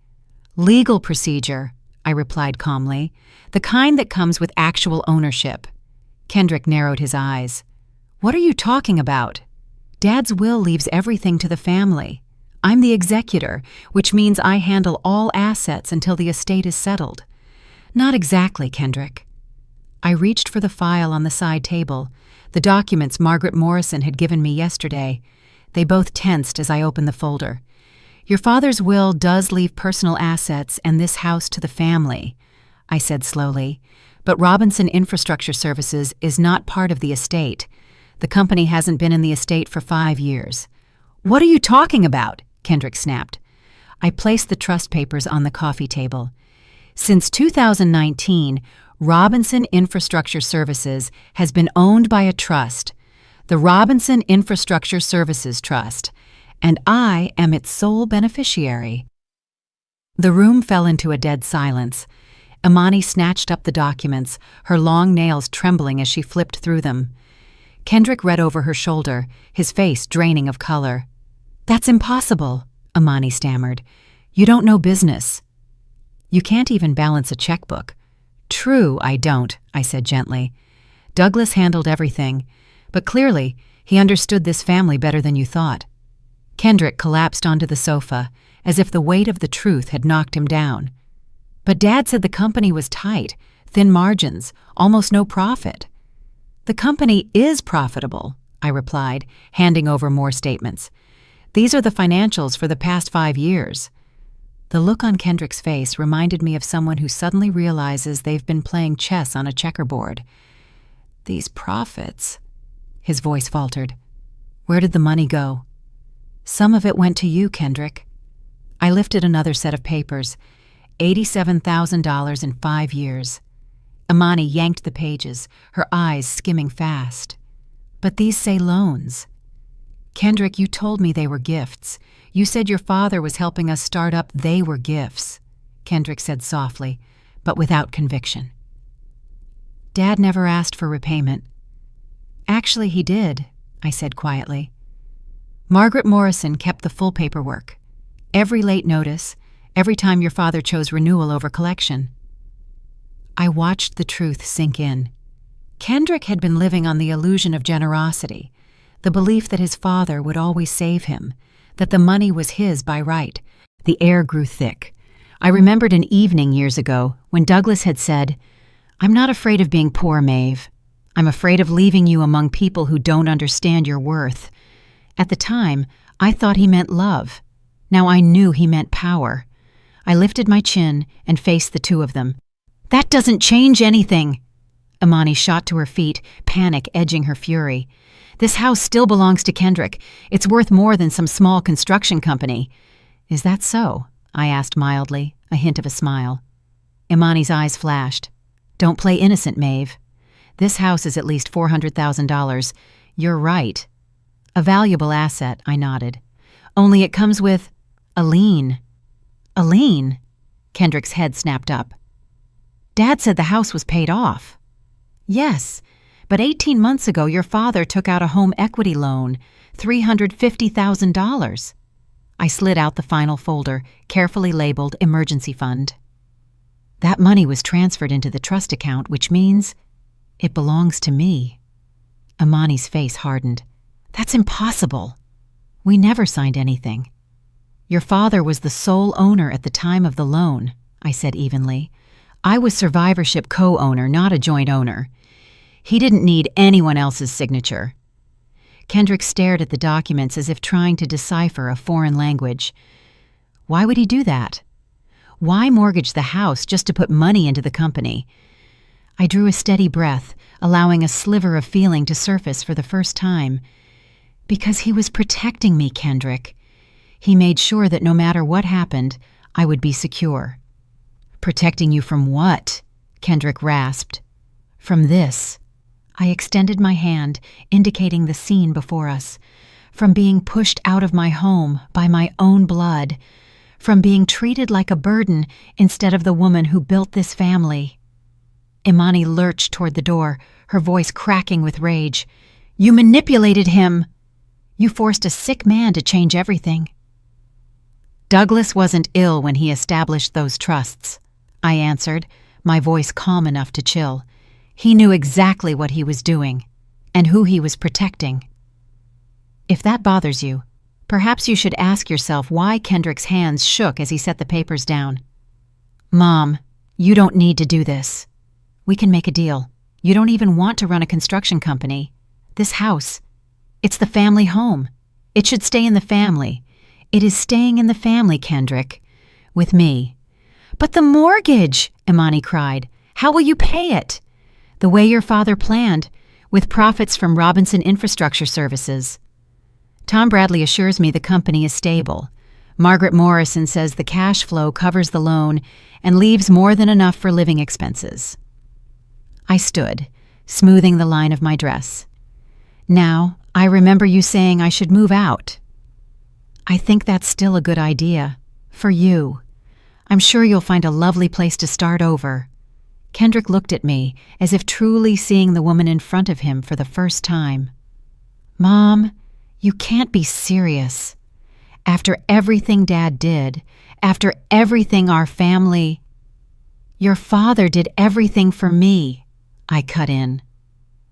Speaker 1: Legal procedure, I replied calmly, the kind that comes with actual ownership. Kendrick narrowed his eyes. What are you talking about? Dad's will leaves everything to the family. I'm the executor, which means I handle all assets until the estate is settled. Not exactly, Kendrick. I reached for the file on the side table, the documents Margaret Morrison had given me yesterday. They both tensed as I opened the folder. Your father's will does leave personal assets and this house to the family, I said slowly, but Robinson Infrastructure Services is not part of the estate. The company hasn't been in the estate for 5 years. What are you talking about? Kendrick snapped. I placed the trust papers on the coffee table. Since 2019, Robinson Infrastructure Services has been owned by a trust, the Robinson Infrastructure Services Trust, and I am its sole beneficiary. The room fell into a dead silence. Imani snatched up the documents, her long nails trembling as she flipped through them. Kendrick read over her shoulder, his face draining of color. That's impossible, Imani stammered. You don't know business. You can't even balance a checkbook. True, I don't, I said gently. Douglas handled everything, but clearly he understood this family better than you thought. Kendrick collapsed onto the sofa, as if the weight of the truth had knocked him down. But Dad said the company was tight, thin margins, almost no profit. The company is profitable, I replied, handing over more statements. These are the financials for the past 5 years. The look on Kendrick's face reminded me of someone who suddenly realizes they've been playing chess on a checkerboard. These profits, his voice faltered. Where did the money go? Some of it went to you, Kendrick. I lifted another set of papers. $87,000 in 5 years. Imani yanked the pages, her eyes skimming fast. But these say loans. Kendrick, you told me they were gifts. You said your father was helping us start up. They were gifts, Kendrick said softly, but without conviction. Dad never asked for repayment. Actually, he did, I said quietly. Margaret Morrison kept the full paperwork. Every late notice, every time your father chose renewal over collection. I watched the truth sink in. Kendrick had been living on the illusion of generosity, the belief that his father would always save him, that the money was his by right. The air grew thick. I remembered an evening years ago when Douglas had said, I'm not afraid of being poor, Maeve. I'm afraid of leaving you among people who don't understand your worth. At the time, I thought he meant love. Now I knew he meant power. I lifted my chin and faced the two of them. That doesn't change anything. Imani shot to her feet, panic edging her fury. This house still belongs to Kendrick. It's worth more than some small construction company. Is that so? I asked mildly, a hint of a smile. Imani's eyes flashed. Don't play innocent, Maeve. This house is at least $400,000. You're right. A valuable asset, I nodded. Only it comes with a lien. A lien? Kendrick's head snapped up. Dad said the house was paid off. Yes, but 18 months ago your father took out a home equity loan, $350,000. I slid out the final folder, carefully labeled emergency fund. That money was transferred into the trust account, which means it belongs to me. Imani's face hardened. That's impossible. We never signed anything. Your father was the sole owner at the time of the loan, I said evenly. I was survivorship co-owner, not a joint owner. He didn't need anyone else's signature. Kendrick stared at the documents as if trying to decipher a foreign language. Why would he do that? Why mortgage the house just to put money into the company? I drew a steady breath, allowing a sliver of feeling to surface for the first time. Because he was protecting me, Kendrick. He made sure that no matter what happened, I would be secure. Protecting you from what? Kendrick rasped. From this. I extended my hand, indicating the scene before us. From being pushed out of my home by my own blood. From being treated like a burden instead of the woman who built this family. Imani lurched toward the door, her voice cracking with rage. You manipulated him! You forced a sick man to change everything. Douglas wasn't ill when he established those trusts, I answered, my voice calm enough to chill. He knew exactly what he was doing, and who he was protecting. If that bothers you, Perhaps you should ask yourself why Kendrick's hands shook as he set the papers down. Mom, you don't need to do this. We can make a deal. You don't even want to run a construction company. This house, it's the family home. It should stay in the family. It is staying in the family, Kendrick. With me. But the mortgage, Imani cried. How will you pay it? The way your father planned, with profits from Robinson Infrastructure Services. Tom Bradley assures me the company is stable. Margaret Morrison says the cash flow covers the loan and leaves more than enough for living expenses. I stood, smoothing the line of my dress. Now, I remember you saying I should move out. I think that's still a good idea. For you. I'm sure you'll find a lovely place to start over. Kendrick looked at me, as if truly seeing the woman in front of him for the first time. Mom, you can't be serious. After everything Dad did, after everything our family... Your father did everything for me, I cut in.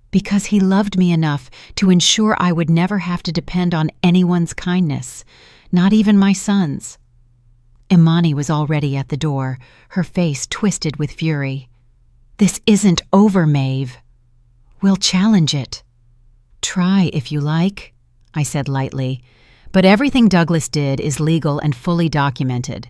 Speaker 1: Because he loved me enough to ensure I would never have to depend on anyone's kindness, not even my son's. Imani was already at the door, her face twisted with fury. This isn't over, Maeve. We'll challenge it. Try if you like, I said lightly, but everything Douglas did is legal and fully documented.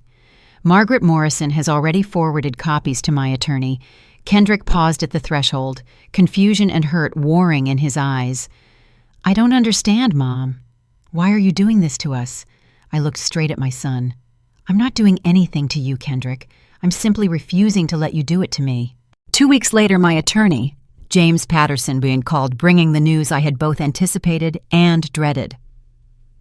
Speaker 1: Margaret Morrison has already forwarded copies to my attorney. Kendrick paused at the threshold, confusion and hurt warring in his eyes. I don't understand, Mom. Why are you doing this to us? I looked straight at my son. I'm not doing anything to you, Kendrick. I'm simply refusing to let you do it to me. 2 weeks later, my attorney, James Patterson, being called, bringing the news I had both anticipated and dreaded.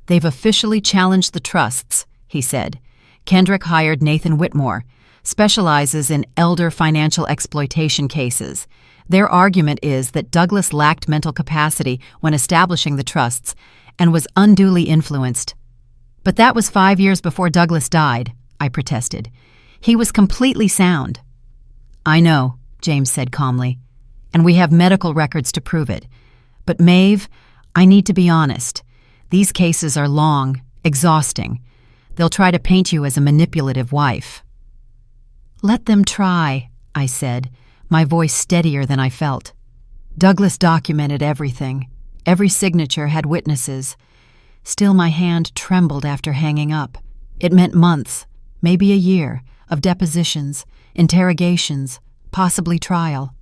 Speaker 1: They've officially challenged the trusts, he said. Kendrick hired Nathan Whitmore, specializes in elder financial exploitation cases. Their argument is that Douglas lacked mental capacity when establishing the trusts and was unduly influenced. But that was 5 years before Douglas died, I protested. He was completely sound. I know, James said calmly, and we have medical records to prove it. But Maeve, I need to be honest. These cases are long, exhausting. They'll try to paint you as a manipulative wife. Let them try, I said, my voice steadier than I felt. Douglas documented everything. Every signature had witnesses. Still, my hand trembled after hanging up. It meant months, maybe a year, of depositions, interrogations, possibly trial.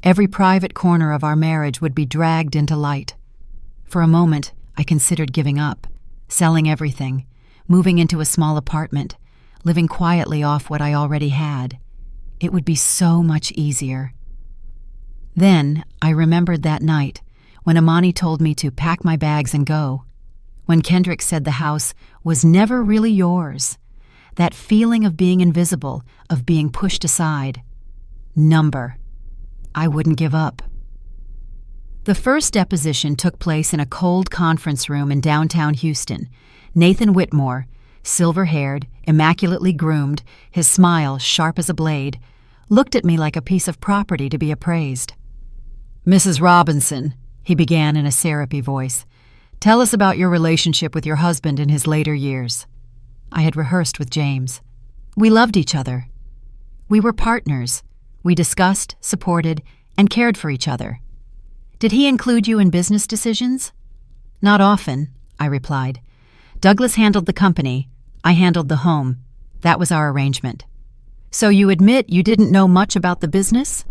Speaker 1: Every private corner of our marriage would be dragged into light. For a moment, I considered giving up, selling everything, moving into a small apartment, living quietly off what I already had. It would be so much easier. Then I remembered that night when Imani told me to pack my bags and go. When Kendrick said the house was never really yours. That feeling of being invisible, of being pushed aside. Number. I wouldn't give up. The first deposition took place in a cold conference room in downtown Houston. Nathan Whitmore, silver-haired, immaculately groomed, his smile sharp as a blade, looked at me like a piece of property to be appraised. Mrs. Robinson, he began in a syrupy voice, tell us about your relationship with your husband in his later years. I had rehearsed with James. We loved each other. We were partners. We discussed, supported, and cared for each other. Did he include you in business decisions? Not often, I replied. Douglas handled the company. I handled the home. That was our arrangement. So you admit you didn't know much about the business?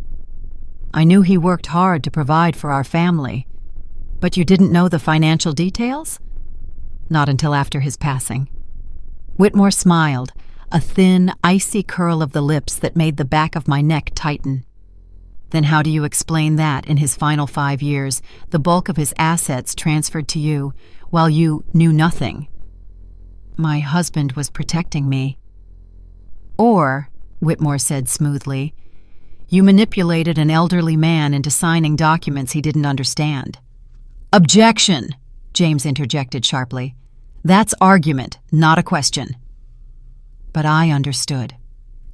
Speaker 1: I knew he worked hard to provide for our family. But you didn't know the financial details? Not until after his passing. Whitmore smiled, a thin, icy curl of the lips that made the back of my neck tighten. Then how do you explain that in his final 5 years, the bulk of his assets transferred to you, while you knew nothing? My husband was protecting me. Or, Whitmore said smoothly, you manipulated an elderly man into signing documents he didn't understand. Objection, James interjected sharply. That's argument, not a question. But I understood.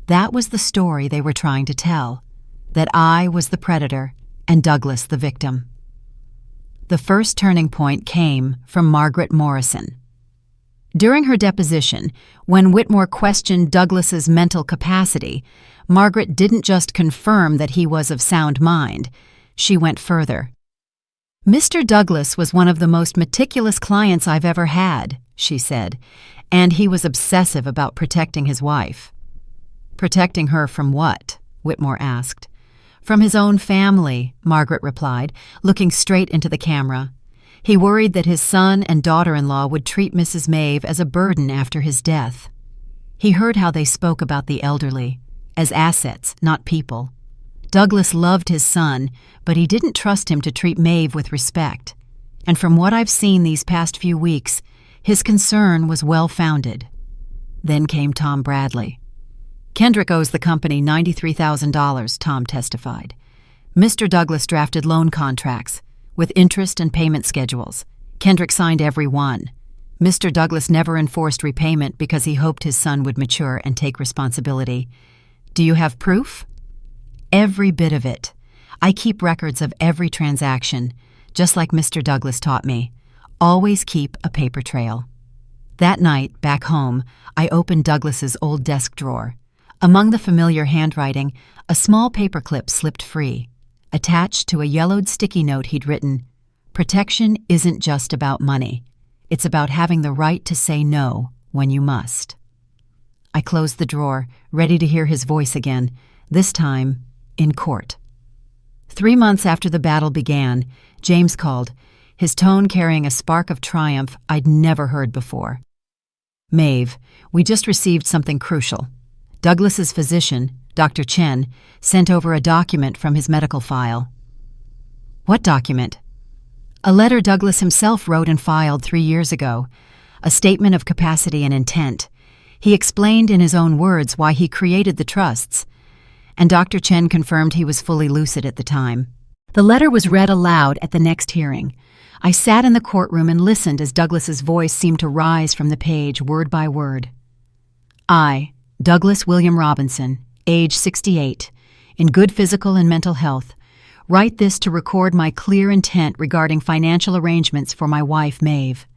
Speaker 1: That was the story they were trying to tell, that I was the predator and Douglas the victim. The first turning point came from Margaret Morrison. During her deposition, when Whitmore questioned Douglas's mental capacity, Margaret didn't just confirm that he was of sound mind. She went further. "Mr. Douglas was one of the most meticulous clients I've ever had," she said, "and he was obsessive about protecting his wife." "Protecting her from what?" Whitmore asked. "From his own family," Margaret replied, looking straight into the camera. "He worried that his son and daughter-in-law would treat Mrs. Maeve as a burden after his death. He heard how they spoke about the elderly, as assets, not people. Douglas loved his son, but he didn't trust him to treat Maeve with respect. And from what I've seen these past few weeks, his concern was well-founded." Then came Tom Bradley. "Kendrick owes the company $93,000, Tom testified. Mr. Douglas drafted loan contracts, with interest and payment schedules. Kendrick signed every one. Mr. Douglas never enforced repayment because he hoped his son would mature and take responsibility. Do you have proof?" "Every bit of it. I keep records of every transaction, just like Mr. Douglas taught me. Always keep a paper trail." That night, back home, I opened Douglas's old desk drawer. Among the familiar handwriting, a small paperclip slipped free. Attached to a yellowed sticky note he'd written, "Protection isn't just about money. It's about having the right to say no when you must." I closed the drawer, ready to hear his voice again, this time in court. 3 months after the battle began, James called, his tone carrying a spark of triumph I'd never heard before. "Maeve, we just received something crucial. Douglas's physician, Dr. Chen, sent over a document from his medical file." "What document?" "A letter Douglas himself wrote and filed 3 years ago. A statement of capacity and intent. He explained in his own words why he created the trusts. And Dr. Chen confirmed he was fully lucid at the time." The letter was read aloud at the next hearing. I sat in the courtroom and listened as Douglas's voice seemed to rise from the page word by word. "I, Douglas William Robinson, age 68, in good physical and mental health, write this to record my clear intent regarding financial arrangements for my wife, Maeve.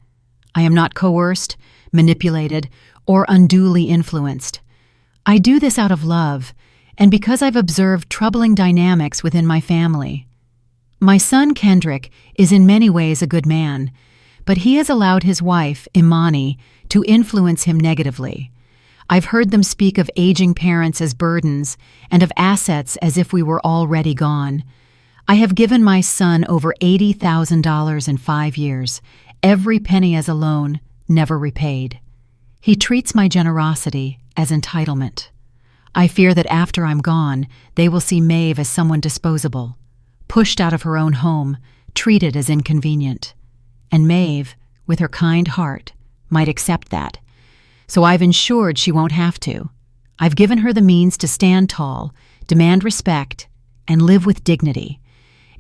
Speaker 1: I am not coerced, manipulated, or unduly influenced. I do this out of love, and because I've observed troubling dynamics within my family. My son, Kendrick, is in many ways a good man, but he has allowed his wife, Imani, to influence him negatively. I've heard them speak of aging parents as burdens and of assets as if we were already gone. I have given my son over $80,000 in 5 years, every penny as a loan, never repaid. He treats my generosity as entitlement. I fear that after I'm gone, they will see Maeve as someone disposable, pushed out of her own home, treated as inconvenient. And Maeve, with her kind heart, might accept that. So I've ensured she won't have to. I've given her the means to stand tall, demand respect, and live with dignity.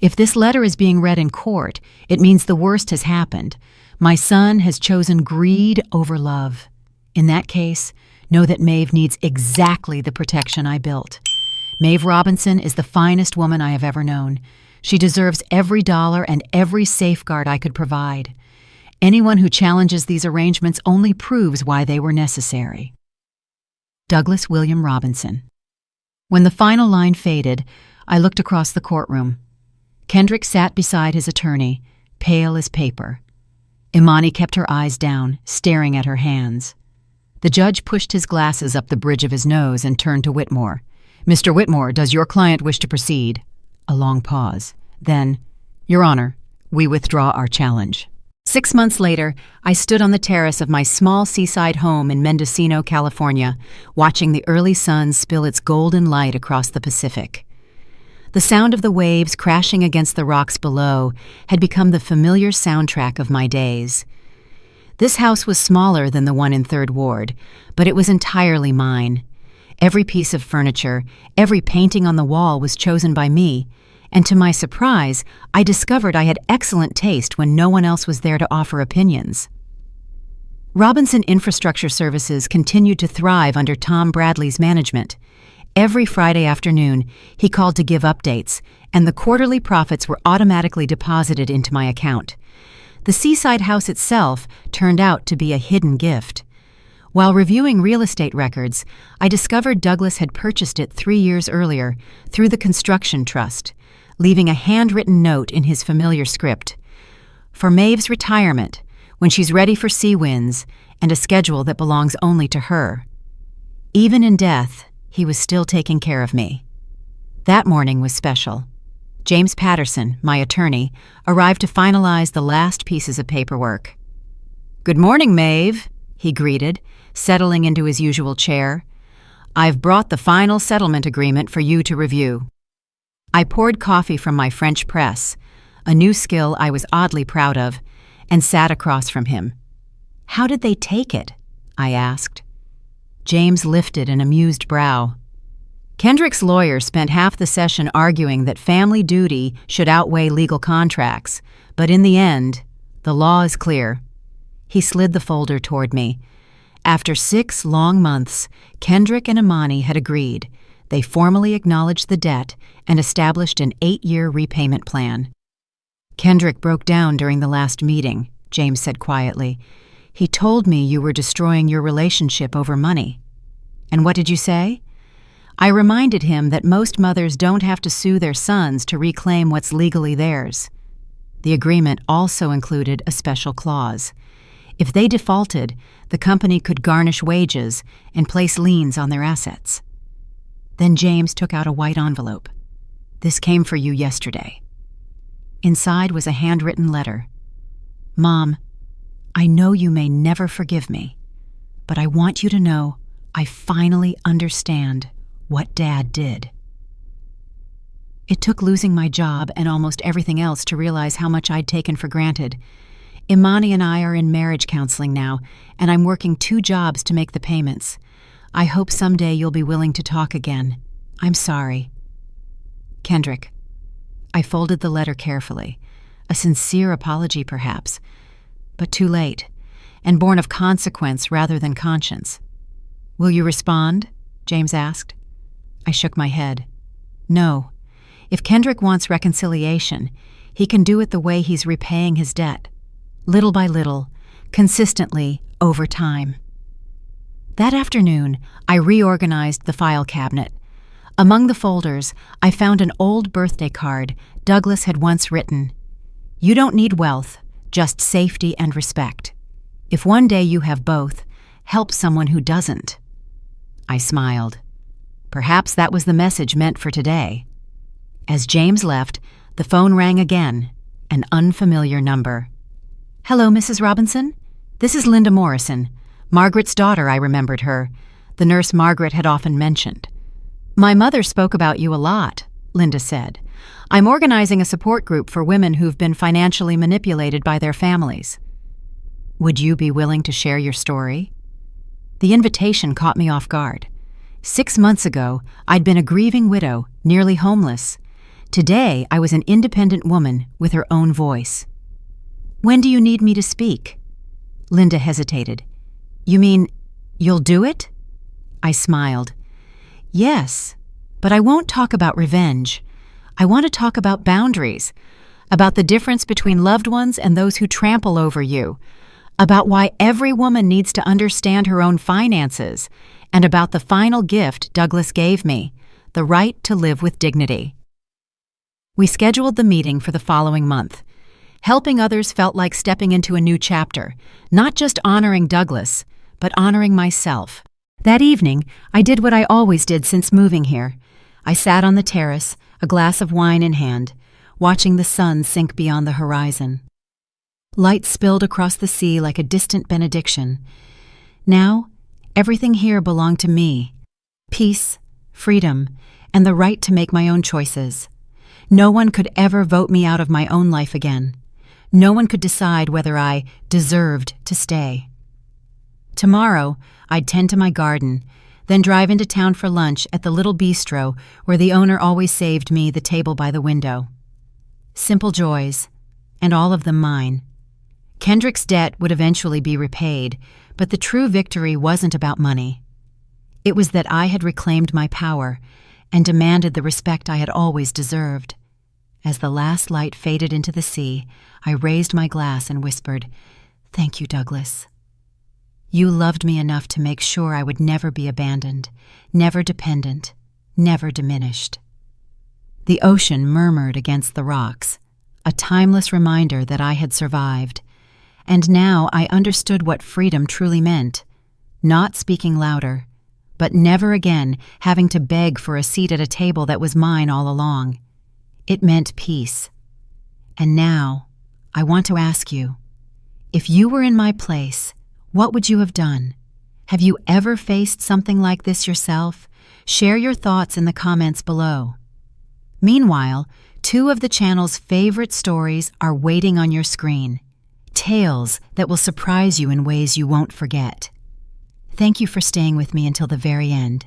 Speaker 1: If this letter is being read in court, it means the worst has happened. My son has chosen greed over love. In that case, know that Maeve needs exactly the protection I built. Maeve Robinson is the finest woman I have ever known. She deserves every dollar and every safeguard I could provide. Anyone who challenges these arrangements only proves why they were necessary." Douglas William Robinson. When the final line faded, I looked across the courtroom. Kendrick sat beside his attorney, pale as paper. Imani kept her eyes down, staring at her hands. The judge pushed his glasses up the bridge of his nose and turned to Whitmore. "Mr. Whitmore, does your client wish to proceed?" A long pause. Then, "Your Honor, we withdraw our challenge." 6 months later, I stood on the terrace of my small seaside home in Mendocino, California, watching the early sun spill its golden light across the Pacific. The sound of the waves crashing against the rocks below had become the familiar soundtrack of my days. This house was smaller than the one in 3rd Ward, but it was entirely mine. Every piece of furniture, every painting on the wall was chosen by me, and to my surprise, I discovered I had excellent taste when no one else was there to offer opinions. Robinson Infrastructure Services continued to thrive under Tom Bradley's management. Every Friday afternoon, he called to give updates, and the quarterly profits were automatically deposited into my account. The seaside house itself turned out to be a hidden gift. While reviewing real estate records, I discovered Douglas had purchased it 3 years earlier through the construction trust, leaving a handwritten note in his familiar script. For Maeve's retirement, when she's ready for sea winds, and a schedule that belongs only to her. Even in death, he was still taking care of me. That morning was special. James Patterson, my attorney, arrived to finalize the last pieces of paperwork. "Good morning, Maeve," he greeted, settling into his usual chair. "I've brought the final settlement agreement for you to review." I poured coffee from my French press, a new skill I was oddly proud of, and sat across from him. "How did they take it?" I asked. James lifted an amused brow. Kendrick's lawyer spent half the session arguing that family duty should outweigh legal contracts, but in the end, the law is clear. He slid the folder toward me. After 6 long months, Kendrick and Imani had agreed. They formally acknowledged the debt and established an 8-year repayment plan. "Kendrick broke down during the last meeting," James said quietly. "He told me you were destroying your relationship over money." "And what did you say?" I reminded him that most mothers don't have to sue their sons to reclaim what's legally theirs. The agreement also included a special clause. If they defaulted, the company could garnish wages and place liens on their assets. Then James took out a white envelope. "This came for you yesterday." Inside was a handwritten letter. "Mom, I know you may never forgive me, but I want you to know I finally understand what Dad did." It took losing my job and almost everything else to realize how much I'd taken for granted. Imani and I are in marriage counseling now, and I'm working 2 jobs to make the payments. I hope someday you'll be willing to talk again. I'm sorry. Kendrick. I folded the letter carefully. A sincere apology, perhaps, but too late, and born of consequence rather than conscience. "Will you respond?" James asked. I shook my head. "No. If Kendrick wants reconciliation, he can do it the way he's repaying his debt. Little by little, consistently, over time." That afternoon, I reorganized the file cabinet. Among the folders, I found an old birthday card Douglas had once written. "You don't need wealth, just safety and respect. If one day you have both, help someone who doesn't." I smiled. Perhaps that was the message meant for today. As James left, the phone rang again, an unfamiliar number. "Hello, Mrs. Robinson? This is Linda Morrison. Margaret's daughter, I remembered her, the nurse Margaret had often mentioned. "My mother spoke about you a lot," Linda said. "I'm organizing a support group for women who've been financially manipulated by their families. Would you be willing to share your story?" The invitation caught me off guard. 6 months ago, I'd been a grieving widow, nearly homeless. Today, I was an independent woman with her own voice. "When do you need me to speak?" Linda hesitated. "You mean, you'll do it?" I smiled. "Yes, but I won't talk about revenge. I want to talk about boundaries, about the difference between loved ones and those who trample over you, about why every woman needs to understand her own finances, and about the final gift Douglas gave me, the right to live with dignity." We scheduled the meeting for the following month. Helping others felt like stepping into a new chapter, not just honoring Douglas, but honoring myself. That evening, I did what I always did since moving here. I sat on the terrace, a glass of wine in hand, watching the sun sink beyond the horizon. Light spilled across the sea like a distant benediction. Now, everything here belonged to me. Peace, freedom, and the right to make my own choices. No one could ever vote me out of my own life again. No one could decide whether I deserved to stay. Tomorrow, I'd tend to my garden, then drive into town for lunch at the little bistro where the owner always saved me the table by the window. Simple joys, and all of them mine. Kendrick's debt would eventually be repaid, but the true victory wasn't about money. It was that I had reclaimed my power and demanded the respect I had always deserved. As the last light faded into the sea, I raised my glass and whispered, "Thank you, Douglas. You loved me enough to make sure I would never be abandoned, never dependent, never diminished." The ocean murmured against the rocks, a timeless reminder that I had survived. And now I understood what freedom truly meant, not speaking louder, but never again having to beg for a seat at a table that was mine all along. It meant peace. And now, I want to ask you, if you were in my place, what would you have done? Have you ever faced something like this yourself? Share your thoughts in the comments below. Meanwhile, 2 of the channel's favorite stories are waiting on your screen. Tales that will surprise you in ways you won't forget. Thank you for staying with me until the very end.